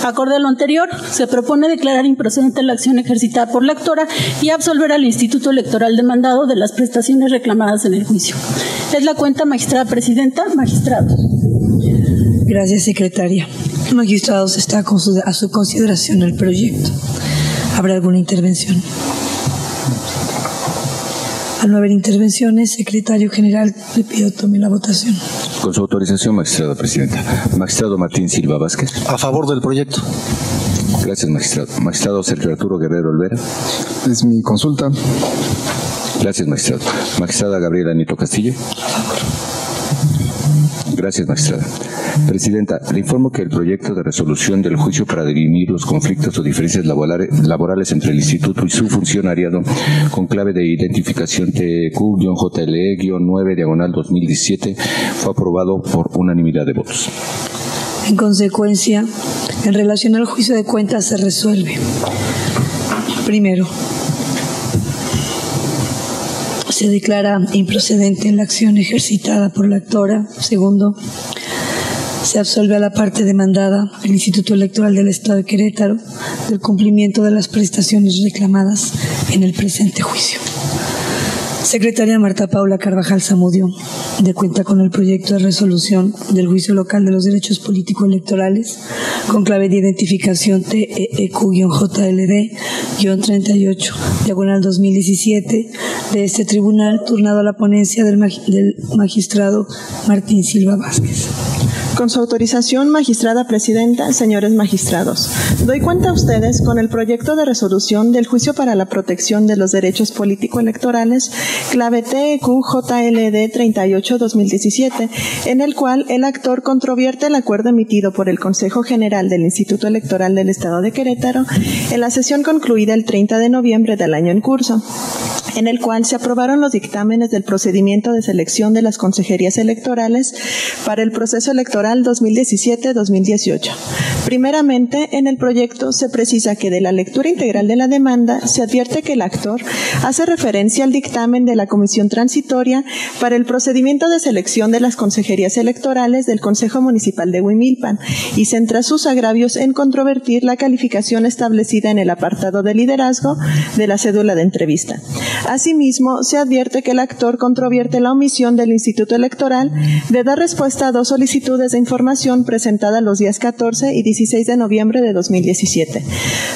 Acorde a lo anterior, se propone declarar improcedente la acción ejercitada por la actora y absolver al Instituto Electoral demandado de las prestaciones reclamadas en el juicio. Es la cuenta, magistrada presidenta. Magistrados. Gracias, secretaria. Magistrados, está a su consideración el proyecto. ¿Habrá alguna intervención? Al no haber intervenciones, secretario general, le pido tome la votación. Con su autorización, magistrada presidenta. Magistrado Martín Silva Vázquez. A favor del proyecto. Gracias, magistrado. Magistrado Sergio Arturo Guerrero Olvera. Es mi consulta. Gracias, magistrado. Magistrada Gabriela Nieto Castillo. A favor. Gracias, magistrada. Presidenta, le informo que el proyecto de resolución del juicio para dirimir los conflictos o diferencias laborales entre el Instituto y su funcionariado con clave de identificación TQ-JLE-9/2017 fue aprobado por unanimidad de votos. En consecuencia, en relación al juicio de cuentas se resuelve. Primero, se declara improcedente la acción ejercitada por la actora. Segundo, se absolve a la parte demandada, el Instituto Electoral del Estado de Querétaro, del cumplimiento de las prestaciones reclamadas en el presente juicio. Secretaria Marta Paula Carvajal Zamudio, de cuenta con el proyecto de resolución del juicio local de los derechos político-electorales, con clave de identificación TEQ-JLD-38/2017 de este tribunal, turnado a la ponencia del magistrado Martín Silva Vázquez. Con su autorización, magistrada presidenta, señores magistrados, doy cuenta a ustedes con el proyecto de resolución del juicio para la protección de los derechos político-electorales, clave TEQ-JLD 38/2017, en el cual el actor controvierte el acuerdo emitido por el Consejo General del Instituto Electoral del Estado de Querétaro en la sesión concluida el 30 de noviembre del año en curso, en el cual se aprobaron los dictámenes del procedimiento de selección de las consejerías electorales para el proceso electoral 2017-2018. Primeramente, en el proyecto se precisa que de la lectura integral de la demanda se advierte que el actor hace referencia al dictamen de la Comisión Transitoria para el procedimiento de selección de las consejerías electorales del Consejo Municipal de Huimilpan y centra sus agravios en controvertir la calificación establecida en el apartado de liderazgo de la cédula de entrevista. Asimismo, se advierte que el actor controvierte la omisión del Instituto Electoral de dar respuesta a 2 solicitudes de información presentadas los días 14 y 16 de noviembre de 2017.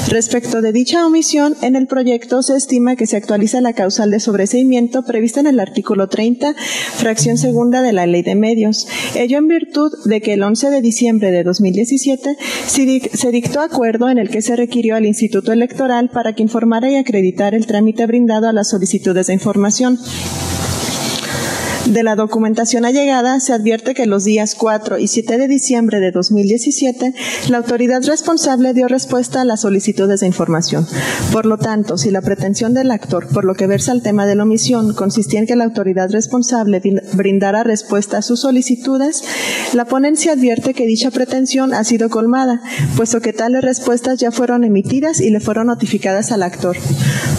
Respecto de dicha omisión, en el proyecto se estima que se actualiza la causal de sobreseimiento prevista en el artículo 30, fracción segunda de la Ley de Medios. Ello en virtud de que el 11 de diciembre de 2017 se dictó acuerdo en el que se requirió al Instituto Electoral para que informara y acreditara el trámite brindado a las solicitudes de información. De la documentación allegada se advierte que los días 4 y 7 de diciembre de 2017 la autoridad responsable dio respuesta a las solicitudes de información. Por lo tanto, si la pretensión del actor, por lo que versa el tema de la omisión, consistía en que la autoridad responsable brindara respuesta a sus solicitudes, la ponencia advierte que dicha pretensión ha sido colmada, puesto que tales respuestas ya fueron emitidas y le fueron notificadas al actor.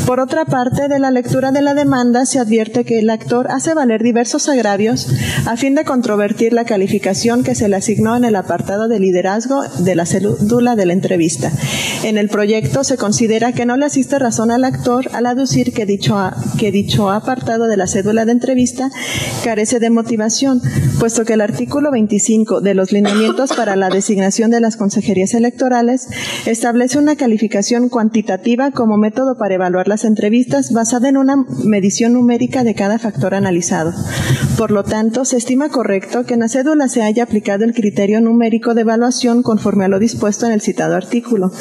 Por otra parte, de la lectura de la demanda se advierte que el actor hace valer diversos agravios a fin de controvertir la calificación que se le asignó en el apartado de liderazgo de la cédula de la entrevista. En el proyecto se considera que no le asiste razón al actor al aducir que dicho apartado de la cédula de entrevista carece de motivación, puesto que el artículo 25 de los lineamientos para la designación de las consejerías electorales establece una calificación cuantitativa como método para evaluar las entrevistas basada en una medición numérica de cada factor analizado. Por lo tanto, se estima correcto que en la cédula se haya aplicado el criterio numérico de evaluación conforme a lo dispuesto en el citado artículo.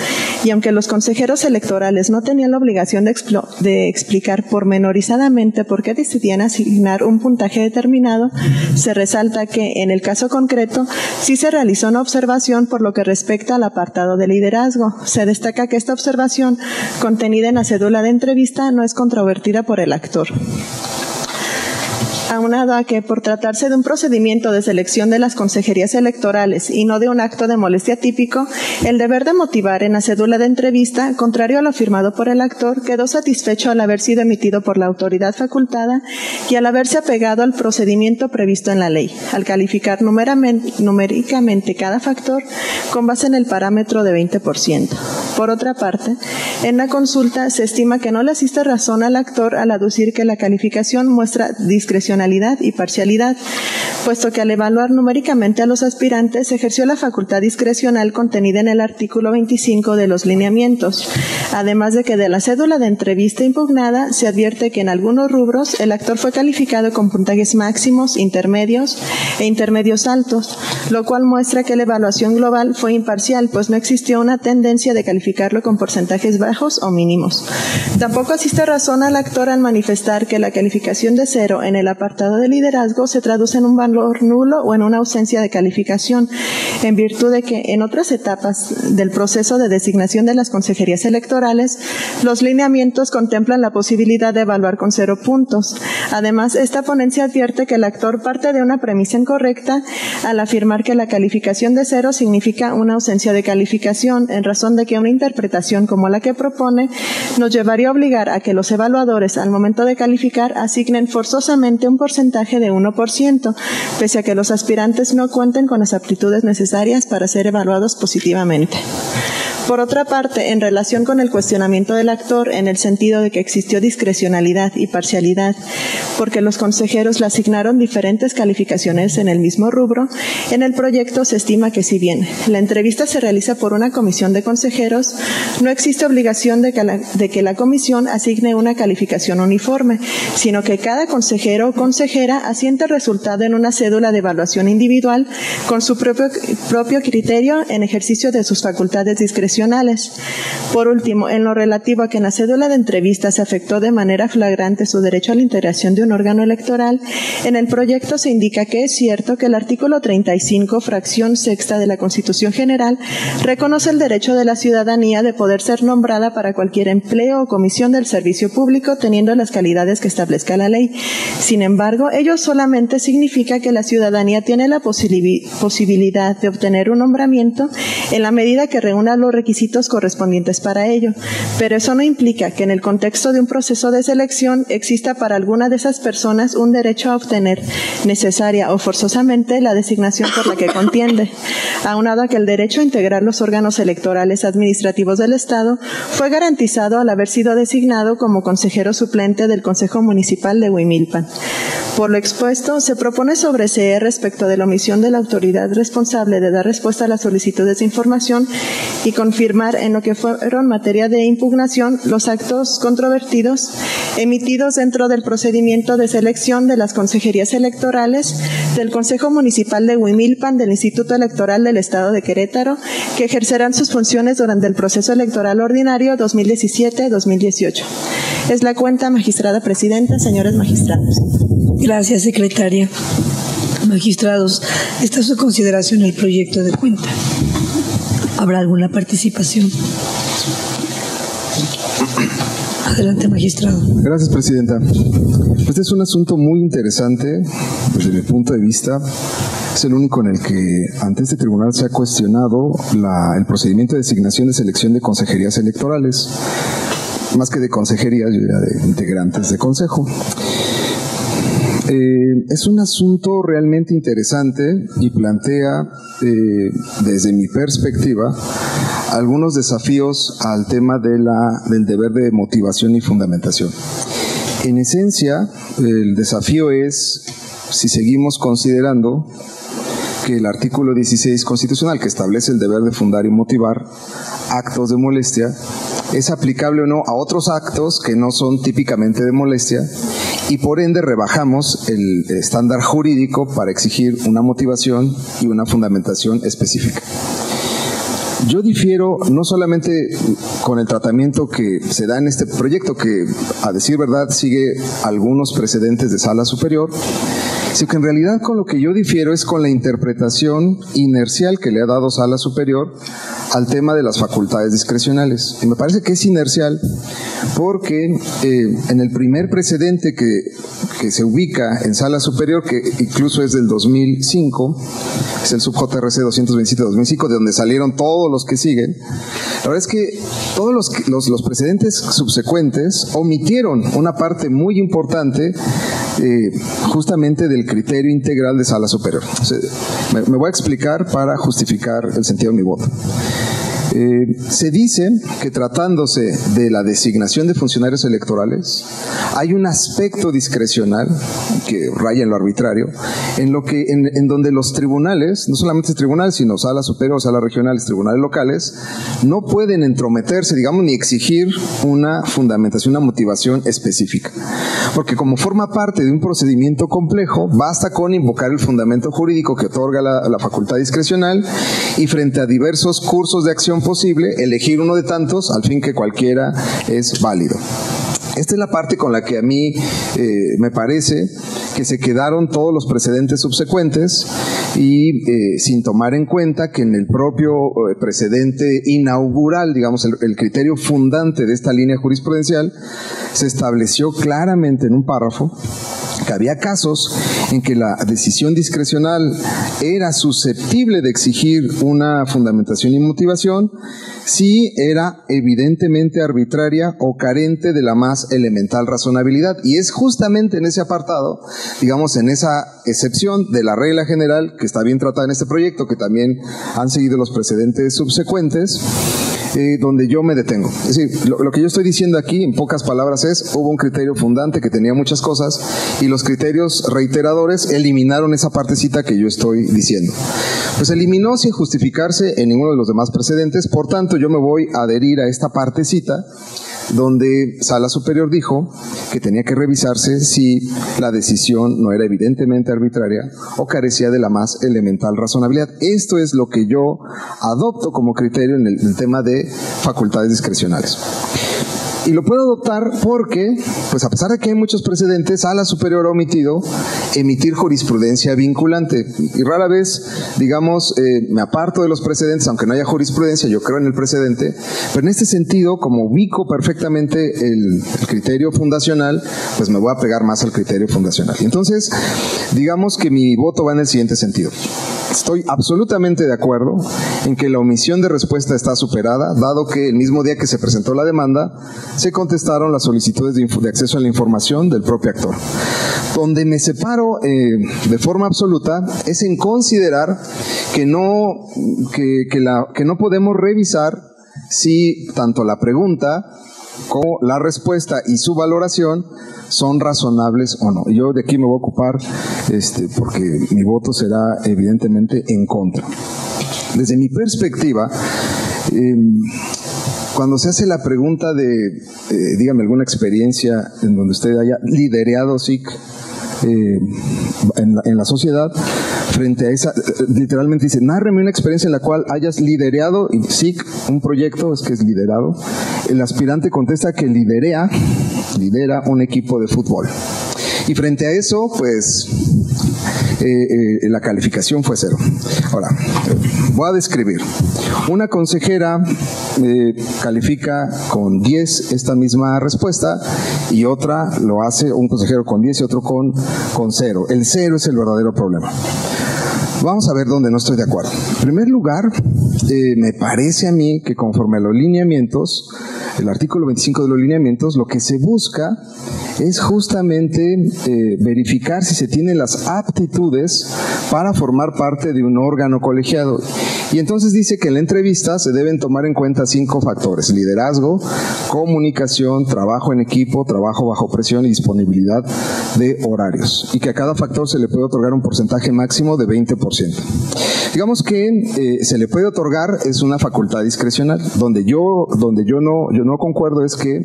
Y aunque los consejeros electorales no tenían la obligación de explicar pormenorizadamente por qué decidían asignar un puntaje determinado, se resalta que, en el caso concreto, sí se realizó una observación por lo que respecta al apartado de liderazgo. Se destaca que esta observación, contenida en la cédula de entrevista, no es controvertida por el actor. Aunado a que, por tratarse de un procedimiento de selección de las consejerías electorales y no de un acto de molestia típico, el deber de motivar en la cédula de entrevista, contrario a lo afirmado por el actor, quedó satisfecho al haber sido emitido por la autoridad facultada y al haberse apegado al procedimiento previsto en la ley, al calificar numéricamente cada factor con base en el parámetro de 20%. Por otra parte, en la consulta se estima que no le asiste razón al actor al aducir que la calificación muestra discrecionalidad y parcialidad, puesto que al evaluar numéricamente a los aspirantes se ejerció la facultad discrecional contenida en el artículo 25 de los lineamientos, además de que de la cédula de entrevista impugnada se advierte que en algunos rubros el actor fue calificado con puntajes máximos, intermedios e intermedios altos, lo cual muestra que la evaluación global fue imparcial, pues no existió una tendencia de calificarlo con porcentajes bajos o mínimos. Tampoco asiste razón al actor al manifestar que la calificación de 0 en el apartado de liderazgo se traduce en un valor nulo o en una ausencia de calificación, en virtud de que en otras etapas del proceso de designación de las consejerías electorales, los lineamientos contemplan la posibilidad de evaluar con 0 puntos. Además, esta ponencia advierte que el actor parte de una premisa incorrecta al afirmar que la calificación de 0 significa una ausencia de calificación, en razón de que una interpretación como la que propone nos llevaría a obligar a que los evaluadores, al momento de calificar, asignen forzosamente un porcentaje de 1%, pese a que los aspirantes no cuenten con las aptitudes necesarias para ser evaluados positivamente. Por otra parte, en relación con el cuestionamiento del actor en el sentido de que existió discrecionalidad y parcialidad, porque los consejeros le asignaron diferentes calificaciones en el mismo rubro, en el proyecto se estima que si bien la entrevista se realiza por una comisión de consejeros, no existe obligación de que la comisión asigne una calificación uniforme, sino que cada consejero o consejera asiente el resultado en una cédula de evaluación individual con su propio criterio en ejercicio de sus facultades discrecionales discrecionales. Por último, en lo relativo a que en la cédula de entrevista se afectó de manera flagrante su derecho a la integración de un órgano electoral, en el proyecto se indica que es cierto que el artículo 35, fracción sexta de la Constitución General, reconoce el derecho de la ciudadanía de poder ser nombrada para cualquier empleo o comisión del servicio público teniendo las calidades que establezca la ley. Sin embargo, ello solamente significa que la ciudadanía tiene la posibilidad de obtener un nombramiento en la medida que reúna los requisitos correspondientes para ello, pero eso no implica que en el contexto de un proceso de selección exista para alguna de esas personas un derecho a obtener necesaria o forzosamente la designación por la que contiende, aunado a que el derecho a integrar los órganos electorales administrativos del Estado fue garantizado al haber sido designado como consejero suplente del Consejo Municipal de Huimilpan. Por lo expuesto, se propone sobreseer respecto de la omisión de la autoridad responsable de dar respuesta a las solicitudes de información y confirmar en lo que fueron materia de impugnación los actos controvertidos emitidos dentro del procedimiento de selección de las consejerías electorales del Consejo Municipal de Huimilpan del Instituto Electoral del Estado de Querétaro, que ejercerán sus funciones durante el proceso electoral ordinario 2017-2018. Es la cuenta, magistrada presidenta, señores magistrados. Gracias, secretaria. Magistrados, está a su consideración el proyecto de cuenta. ¿Habrá alguna participación? Adelante, magistrado. Gracias, presidenta. Este es un asunto muy interesante desde mi punto de vista. Es el único en el que ante este tribunal se ha cuestionado el procedimiento de designación de selección de consejerías electorales. Más que de consejerías, yo diría de integrantes de consejo. Es un asunto realmente interesante y plantea, desde mi perspectiva, algunos desafíos al tema del deber de motivación y fundamentación. En esencia, el desafío es si seguimos considerando que el artículo 16 constitucional, que establece el deber de fundar y motivar actos de molestia, es aplicable o no a otros actos que no son típicamente de molestia, y por ende rebajamos el estándar jurídico para exigir una motivación y una fundamentación específica. Yo difiero no solamente con el tratamiento que se da en este proyecto, que a decir verdad sigue algunos precedentes de sala superior, sino que en realidad con lo que yo difiero es con la interpretación inercial que le ha dado sala superior al tema de las facultades discrecionales. Y me parece que es inercial porque en el primer precedente que se ubica en sala superior, que incluso es del 2005, es el sub-JRC 227-2005, de donde salieron todos los que siguen, la verdad es que todos los precedentes subsecuentes omitieron una parte muy importante justamente del criterio integral de sala superior. O sea, me voy a explicar para justificar el sentido de mi voto. Se dice que tratándose de la designación de funcionarios electorales, hay un aspecto discrecional que raya en lo arbitrario, en donde los tribunales, no solamente tribunales, sino sala superior, sala regionales, tribunales locales, no pueden entrometerse, digamos, ni exigir una fundamentación, una motivación específica. Porque como forma parte de un procedimiento complejo, basta con invocar el fundamento jurídico que otorga la facultad discrecional y frente a diversos cursos de acción posible, elegir uno de tantos, al fin que cualquiera es válido. Esta es la parte con la que a mí me parece que se quedaron todos los precedentes subsecuentes y sin tomar en cuenta que en el propio precedente inaugural, digamos, el criterio fundante de esta línea jurisprudencial, se estableció claramente en un párrafo que había casos en que la decisión discrecional era susceptible de exigir una fundamentación y motivación si era evidentemente arbitraria o carente de la más elemental razonabilidad. Y es justamente en ese apartado, digamos, en esa excepción de la regla general que está bien tratada en este proyecto, que también han seguido los precedentes subsecuentes, donde yo me detengo. Es decir, lo que yo estoy diciendo aquí, en pocas palabras, hubo un criterio fundante que tenía muchas cosas y los criterios reiteradores eliminaron esa partecita que yo estoy diciendo. Pues eliminó sin justificarse en ninguno de los demás precedentes, por tanto yo me voy a adherir a esta partecita donde Sala Superior dijo que tenía que revisarse si la decisión no era evidentemente arbitraria o carecía de la más elemental razonabilidad. Esto es lo que yo adopto como criterio en el tema de facultades discrecionales. Y lo puedo adoptar porque, pues a pesar de que hay muchos precedentes, Sala Superior ha omitido emitir jurisprudencia vinculante. Y rara vez, digamos, me aparto de los precedentes, aunque no haya jurisprudencia, yo creo en el precedente, pero en este sentido, como ubico perfectamente el criterio fundacional, pues me voy a pegar más al criterio fundacional. Y entonces, digamos que mi voto va en el siguiente sentido. Estoy absolutamente de acuerdo en que la omisión de respuesta está superada, dado que el mismo día que se presentó la demanda, se contestaron las solicitudes de acceso a la información del propio actor. Donde me separo de forma absoluta es en considerar que no podemos revisar si tanto la pregunta como la respuesta y su valoración son razonables o no. Yo de aquí me voy a ocupar porque mi voto será evidentemente en contra. Desde mi perspectiva, cuando se hace la pregunta de, dígame alguna experiencia en donde usted haya liderado SIC en la sociedad, frente a esa, literalmente dice, nárreme una experiencia en la cual hayas liderado, y SIC, un proyecto, es que es liderado. El aspirante contesta que lidera un equipo de fútbol. Y frente a eso, pues, la calificación fue 0. Ahora, voy a describir. Una consejera califica con 10 esta misma respuesta y otra lo hace un consejero con 10 y otro con 0. El 0 es el verdadero problema. Vamos a ver dónde no estoy de acuerdo. En primer lugar, me parece a mí que conforme a los lineamientos, el artículo 25 de los lineamientos, lo que se busca es justamente verificar si se tienen las aptitudes para formar parte de un órgano colegiado. Y entonces dice que en la entrevista se deben tomar en cuenta 5 factores: liderazgo, comunicación, trabajo en equipo, trabajo bajo presión y disponibilidad de horarios. Y que a cada factor se le puede otorgar un porcentaje máximo de 20%. Digamos que se le puede otorgar, es una facultad discrecional. Donde yo no concuerdo es que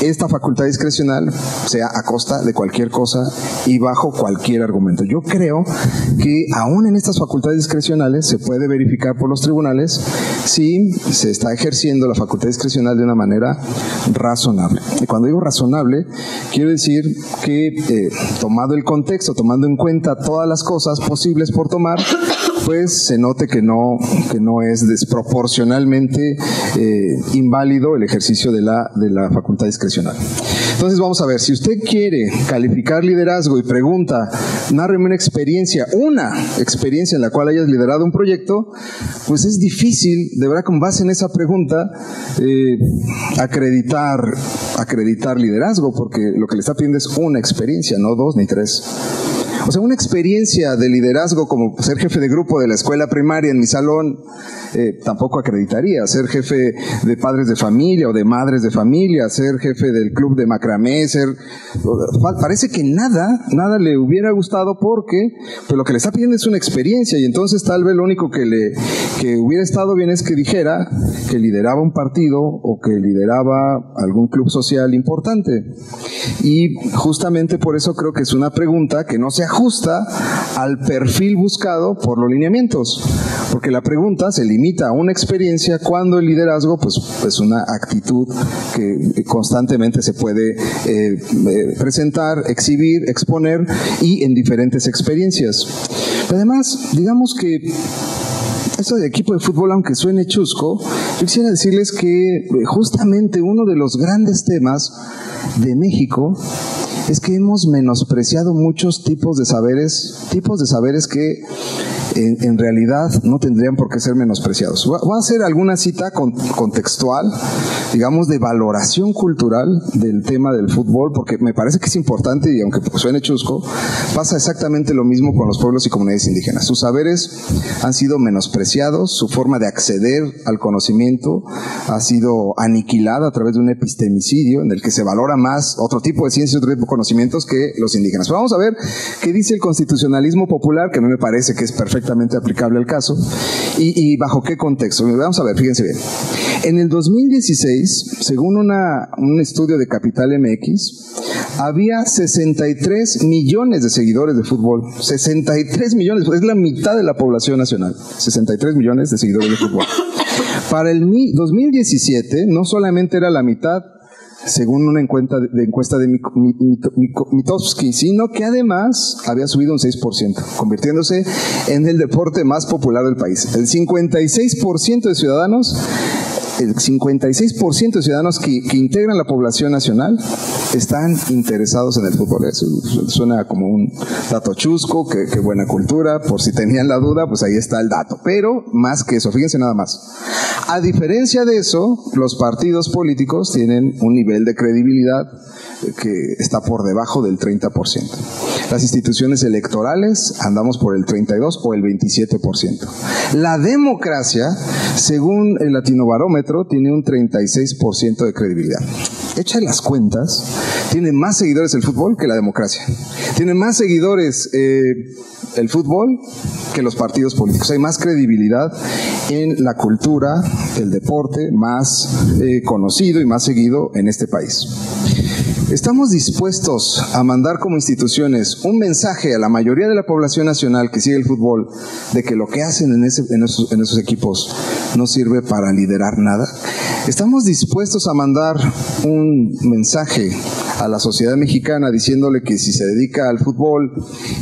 esta facultad discrecional sea a costa de cualquier cosa y bajo cualquier argumento. Yo creo que aún en estas facultades discrecionales se puede verificar por los tribunales si se está ejerciendo la facultad discrecional de una manera razonable. Y cuando digo razonable, quiero decir que tomado el contexto, tomando en cuenta todas las cosas posibles por tomar, pues se note que no es desproporcionalmente inválido el ejercicio de la facultad discrecional. Entonces vamos a ver, si usted quiere calificar liderazgo y pregunta, nárreme una experiencia en la cual hayas liderado un proyecto, pues es difícil, de verdad, con base en esa pregunta, acreditar liderazgo, porque lo que le está pidiendo es una experiencia, no 2 ni 3. O sea, una experiencia de liderazgo como ser jefe de grupo de la escuela primaria en mi salón, tampoco acreditaría. Ser jefe de padres de familia o de madres de familia, ser jefe del club de macramé, parece que nada le hubiera gustado, porque pues lo que le está pidiendo es una experiencia, y entonces tal vez lo único que hubiera estado bien es que dijera que lideraba un partido o que lideraba algún club social importante. Y justamente por eso creo que es una pregunta que no se ajusta al perfil buscado por los lineamientos, porque la pregunta se limita a una experiencia cuando el liderazgo pues es una actitud que constantemente se puede presentar, exhibir, exponer, y en diferentes experiencias. Pero además, digamos que esto de equipo de fútbol, aunque suene chusco, yo quisiera decirles que justamente uno de los grandes temas de México es que hemos menospreciado muchos tipos de saberes que en realidad no tendrían por qué ser menospreciados. Voy a hacer alguna cita contextual, digamos, de valoración cultural del tema del fútbol, porque me parece que es importante, y aunque suene chusco, pasa exactamente lo mismo con los pueblos y comunidades indígenas. Sus saberes han sido menospreciados, su forma de acceder al conocimiento ha sido aniquilada a través de un epistemicidio en el que se valora más otro tipo de ciencias, otro tipo de conocimientos que los indígenas. Pero vamos a ver qué dice el constitucionalismo popular, que a mí me parece que es perfectamente aplicable al caso, y bajo qué contexto. Vamos a ver, fíjense bien. En el 2016, según un estudio de Capital MX, había 63 millones de seguidores de fútbol. 63 millones, es la mitad de la población nacional. 63 millones de seguidores de fútbol. Para el 2017, no solamente era la mitad, según una encuesta de Mitofsky, sino que además había subido un 6%, convirtiéndose en el deporte más popular del país. El 56% de ciudadanos que integran la población nacional están interesados en el fútbol. Eso suena como un dato chusco, que buena cultura, por si tenían la duda, pues ahí está el dato. Pero más que eso, fíjense nada más. A diferencia de eso, los partidos políticos tienen un nivel de credibilidad que está por debajo del 30%. Las instituciones electorales andamos por el 32 o el 27%. La democracia, según el Latinobarómetro, tiene un 36% de credibilidad. Echa las cuentas, tiene más seguidores el fútbol que la democracia. Tiene más seguidores el fútbol que los partidos políticos. Hay más credibilidad en la cultura, el deporte más conocido y más seguido en este país. ¿Estamos dispuestos a mandar como instituciones un mensaje a la mayoría de la población nacional que sigue el fútbol de que lo que hacen en esos equipos no sirve para liderar nada? ¿Estamos dispuestos a mandar un mensaje a la sociedad mexicana diciéndole que si se dedica al fútbol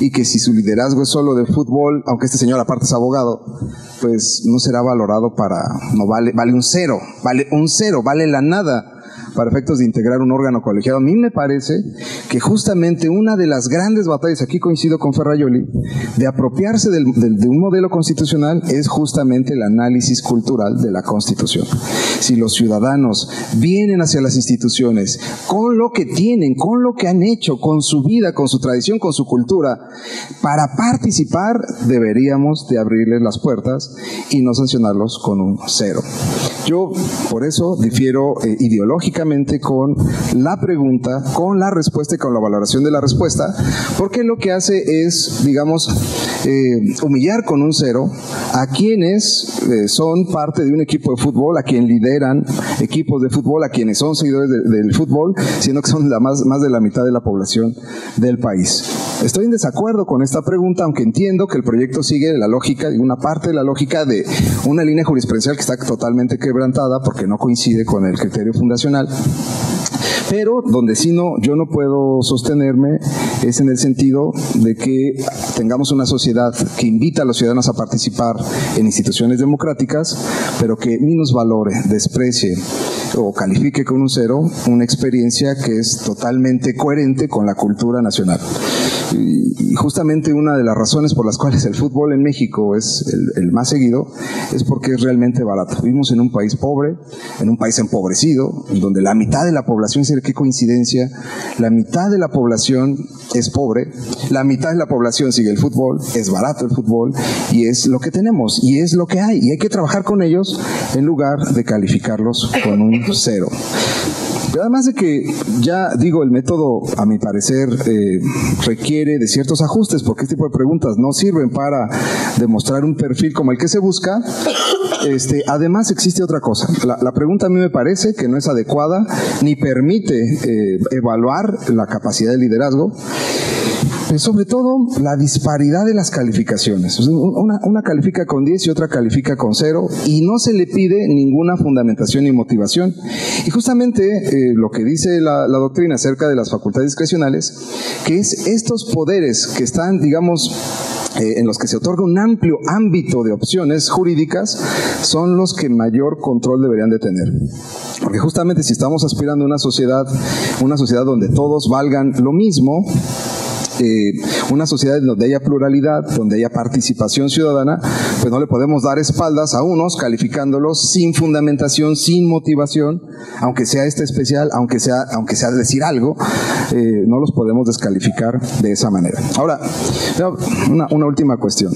y que si su liderazgo es solo del fútbol, aunque este señor aparte es abogado, pues no será valorado vale un cero, vale la nada para efectos de integrar un órgano colegiado? A mí me parece que justamente una de las grandes batallas, aquí coincido con Ferrajoli, de apropiarse de un modelo constitucional es justamente el análisis cultural de la Constitución. Si los ciudadanos vienen hacia las instituciones con lo que tienen, con lo que han hecho, con su vida, con su tradición, con su cultura, para participar deberíamos de abrirles las puertas y no sancionarlos con un cero. Yo por eso difiero ideológicamente con la pregunta, con la respuesta y con la valoración de la respuesta, porque lo que hace es, digamos, humillar con un cero a quienes son parte de un equipo de fútbol, a quienes lideran equipos de fútbol, a quienes son seguidores del fútbol, siendo que son más de la mitad de la población del país. Estoy en desacuerdo con esta pregunta, aunque entiendo que el proyecto sigue la lógica, y una parte de la lógica de una línea jurisprudencial que está totalmente quebrantada porque no coincide con el criterio fundacional. Pero donde sí yo no puedo sostenerme es en el sentido de que tengamos una sociedad que invita a los ciudadanos a participar en instituciones democráticas, pero que minusvalore, desprecie o califique con un cero una experiencia que es totalmente coherente con la cultura nacional. Y justamente una de las razones por las cuales el fútbol en México es el más seguido es porque es realmente barato. Vivimos en un país pobre, en un país empobrecido, en donde la mitad de la población, qué coincidencia, la mitad de la población es pobre, la mitad de la población sigue el fútbol, es barato el fútbol y es lo que tenemos y es lo que hay y hay que trabajar con ellos en lugar de calificarlos con un cero. Pero además de que, ya digo, el método, a mi parecer, requiere de ciertos ajustes, porque este tipo de preguntas no sirven para demostrar un perfil como el que se busca. Además existe otra cosa. La pregunta a mí me parece que no es adecuada, ni permite evaluar la capacidad de liderazgo. Sobre todo, la disparidad de las calificaciones. Una califica con 10 y otra califica con 0 y no se le pide ninguna fundamentación ni motivación. Y justamente lo que dice la doctrina acerca de las facultades discrecionales, que es estos poderes que están, digamos, en los que se otorga un amplio ámbito de opciones jurídicas, son los que mayor control deberían de tener. Porque justamente si estamos aspirando a una sociedad donde todos valgan lo mismo, una sociedad donde haya pluralidad, donde haya participación ciudadana, pues no le podemos dar espaldas a unos calificándolos sin fundamentación, sin motivación, aunque sea especial, aunque sea decir algo, no los podemos descalificar de esa manera. Ahora, una última cuestión.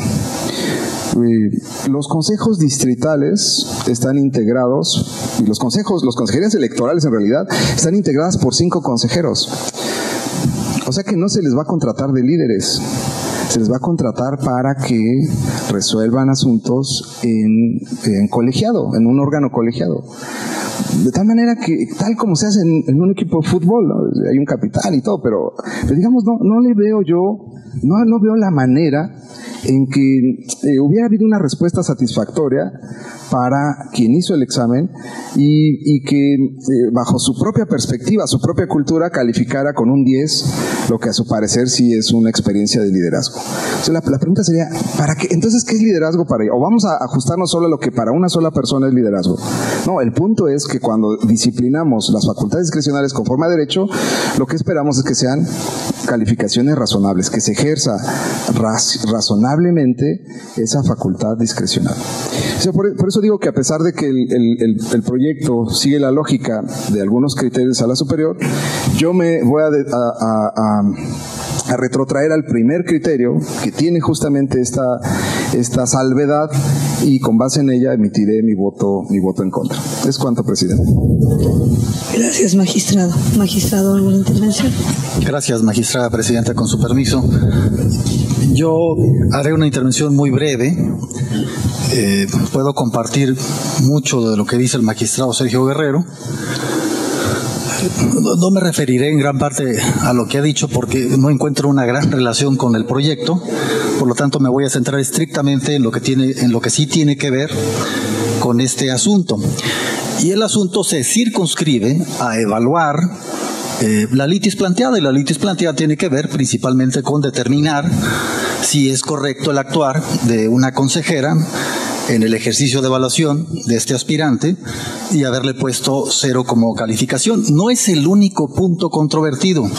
Los consejos distritales están integrados, y las consejerías electorales en realidad están integradas por 5 consejeros. O sea que no se les va a contratar de líderes, se les va a contratar para que resuelvan asuntos en colegiado, en un órgano colegiado. de tal manera que, tal como se hace en un equipo de fútbol, ¿no? Hay un capitán y todo, pero digamos, no le veo yo, no veo la manera en que hubiera habido una respuesta satisfactoria para quien hizo el examen y que bajo su propia perspectiva, su propia cultura, calificara con un 10 lo que a su parecer sí es una experiencia de liderazgo. O sea, la pregunta sería, ¿para qué? Entonces, ¿qué es liderazgo para ella? ¿O vamos a ajustarnos solo a lo que para una sola persona es liderazgo? No, el punto es que cuando disciplinamos las facultades discrecionales conforme a derecho, lo que esperamos es que sean calificaciones razonables, que se ejerza razonablemente esa facultad discrecional. O sea, por eso digo que a pesar de que el proyecto sigue la lógica de algunos criterios de sala superior, yo me voy a retrotraer al primer criterio que tiene justamente esta salvedad, y con base en ella emitiré mi voto en contra. Es cuanto, presidente. Gracias, magistrado. Magistrado, ¿alguna intervención? Gracias, magistrada presidenta, con su permiso. Yo haré una intervención muy breve. Puedo compartir mucho de lo que dice el magistrado Sergio Guerrero. No me referiré en gran parte a lo que ha dicho porque no encuentro una gran relación con el proyecto, por lo tanto me voy a centrar estrictamente en lo que sí tiene que ver con este asunto. Y el asunto se circunscribe a evaluar la litis planteada, y la litis planteada tiene que ver principalmente con determinar si es correcto el actuar de una consejera en el ejercicio de evaluación de este aspirante y haberle puesto 0 como calificación. No es el único punto controvertido.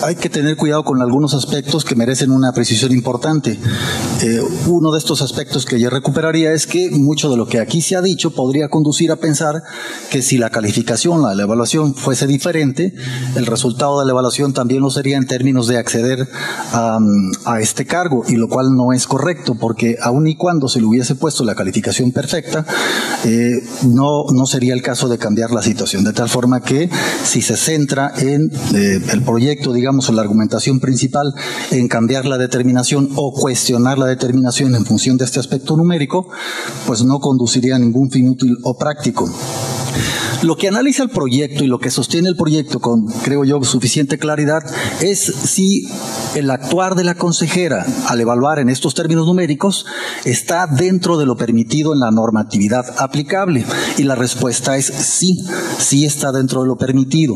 Hay que tener cuidado con algunos aspectos que merecen una precisión importante. Uno de estos aspectos que yo recuperaría es que mucho de lo que aquí se ha dicho podría conducir a pensar que si la calificación, la evaluación fuese diferente, el resultado de la evaluación también lo sería en términos de acceder a este cargo, y lo cual no es correcto, porque aun y cuando se le hubiese puesto la calificación perfecta, no sería el caso de cambiar la situación, de tal forma que si se centra en el proyecto, digamos, la argumentación principal en cambiar la determinación o cuestionar la determinación en función de este aspecto numérico, pues no conduciría a ningún fin útil o práctico. Lo que analiza el proyecto y lo que sostiene el proyecto con, creo yo, suficiente claridad es si el actuar de la consejera al evaluar en estos términos numéricos está dentro de lo permitido en la normatividad aplicable. Y la respuesta es sí, sí está dentro de lo permitido.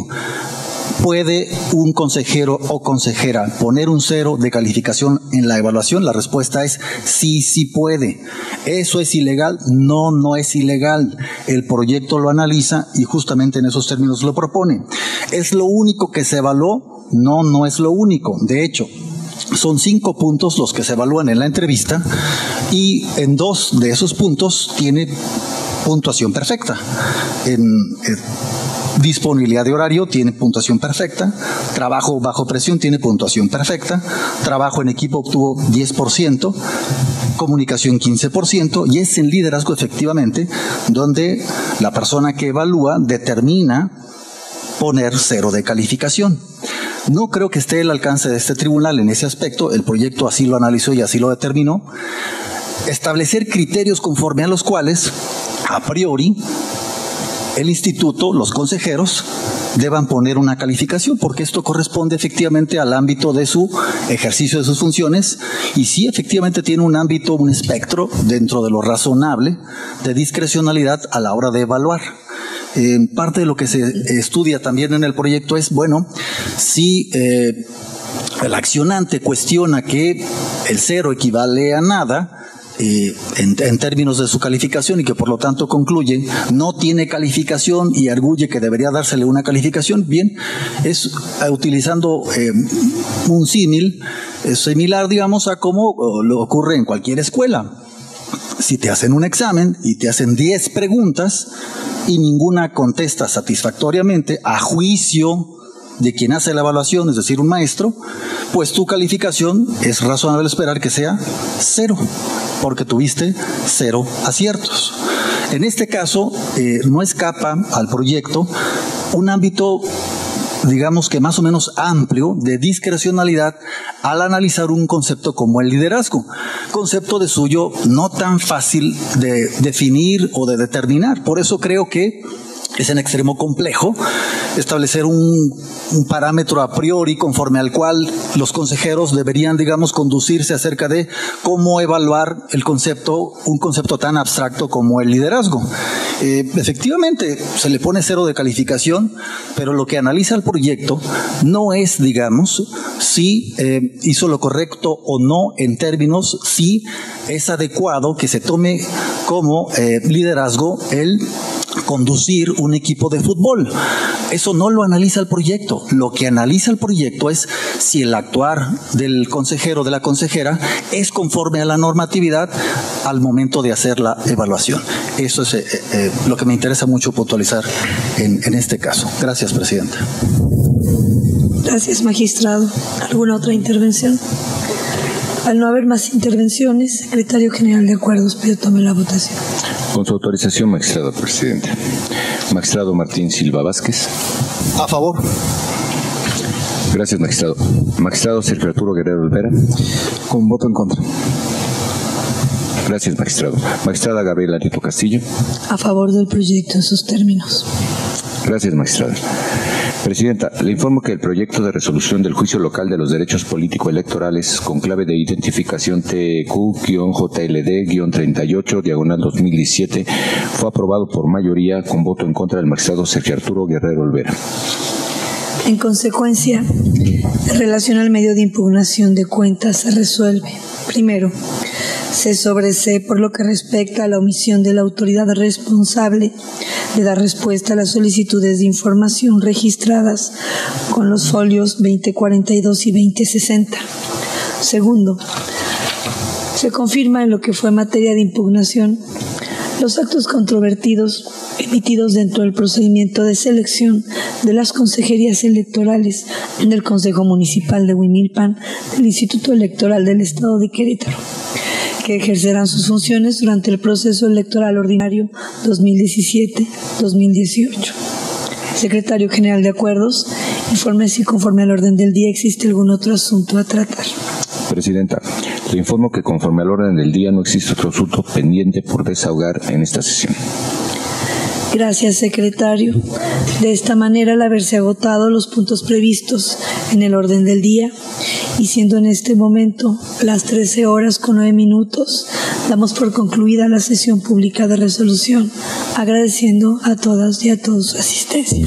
¿Puede un consejero o consejera poner un 0 de calificación en la evaluación? La respuesta es sí, sí puede. ¿Eso es ilegal? No, no es ilegal. El proyecto lo analiza y justamente en esos términos lo propone. ¿Es lo único que se evaluó? No, no es lo único. De hecho, son 5 puntos los que se evalúan en la entrevista, y en 2 de esos puntos tiene puntuación perfecta. Disponibilidad de horario tiene puntuación perfecta, trabajo bajo presión tiene puntuación perfecta, trabajo en equipo obtuvo 10%, comunicación 15%, y es en liderazgo efectivamente donde la persona que evalúa determina poner 0 de calificación. No creo que esté al alcance de este tribunal en ese aspecto, el proyecto así lo analizó y así lo determinó, establecer criterios conforme a los cuales, a priori, el instituto, los consejeros, deban poner una calificación, porque esto corresponde efectivamente al ámbito de su ejercicio de sus funciones, y sí efectivamente tiene un ámbito, un espectro dentro de lo razonable de discrecionalidad a la hora de evaluar. Parte de lo que se estudia también en el proyecto es, bueno, si el accionante cuestiona que el 0 equivale a nada, en términos de su calificación, y que por lo tanto concluye no tiene calificación y arguye que debería dársele una calificación, bien, es utilizando un símil similar, digamos, a como lo ocurre en cualquier escuela. Si te hacen un examen y te hacen 10 preguntas y ninguna contesta satisfactoriamente a juicio de quien hace la evaluación, es decir, un maestro, pues tu calificación es razonable esperar que sea 0, porque tuviste 0 aciertos. En este caso, no escapa al proyecto un ámbito digamos que más o menos amplio de discrecionalidad al analizar un concepto como el liderazgo, concepto de suyo no tan fácil de definir o de determinar. Por eso creo que es en extremo complejo establecer un parámetro a priori conforme al cual los consejeros deberían, digamos, conducirse acerca de cómo evaluar un concepto tan abstracto como el liderazgo. Efectivamente, se le pone 0 de calificación, pero lo que analiza el proyecto no es, digamos, si hizo lo correcto o no en términos si es adecuado que se tome como liderazgo el conducir un equipo de fútbol. Eso no lo analiza el proyecto. Lo que analiza el proyecto es si el actuar del consejero o de la consejera es conforme a la normatividad al momento de hacer la evaluación. Eso es lo que me interesa mucho puntualizar en este caso. Gracias, Presidenta. Gracias, magistrado. ¿Alguna otra intervención? Al no haber más intervenciones, Secretario General de Acuerdos, pido tome la votación. Con su autorización, magistrado presidente. Magistrado Martín Silva Vázquez. A favor. Gracias, magistrado. Magistrado Sergio Arturo Guerrero Olvera. Con voto en contra. Gracias, magistrado. Magistrada Gabriela Nieto Castillo. A favor del proyecto en sus términos. Gracias, magistrada. Presidenta, le informo que el proyecto de resolución del juicio local de los derechos político-electorales con clave de identificación TQ-JLD-38-2017 fue aprobado por mayoría con voto en contra del magistrado Sergio Arturo Guerrero Olvera. En consecuencia, en relación al medio de impugnación de cuentas se resuelve. Primero, se sobresee por lo que respecta a la omisión de la autoridad responsable de dar respuesta a las solicitudes de información registradas con los folios 2042 y 2060. Segundo, se confirma en lo que fue materia de impugnación los actos controvertidos emitidos dentro del procedimiento de selección de las consejerías electorales del Consejo Municipal de Huimilpan del Instituto Electoral del Estado de Querétaro, que ejercerán sus funciones durante el proceso electoral ordinario 2017-2018. Secretario General de Acuerdos, informe si conforme al orden del día existe algún otro asunto a tratar. Presidenta, le informo que conforme al orden del día no existe otro asunto pendiente por desahogar en esta sesión. Gracias, secretario. De esta manera, al haberse agotado los puntos previstos en el orden del día, y siendo en este momento las 13:09, damos por concluida la sesión pública de resolución, agradeciendo a todas y a todos su asistencia.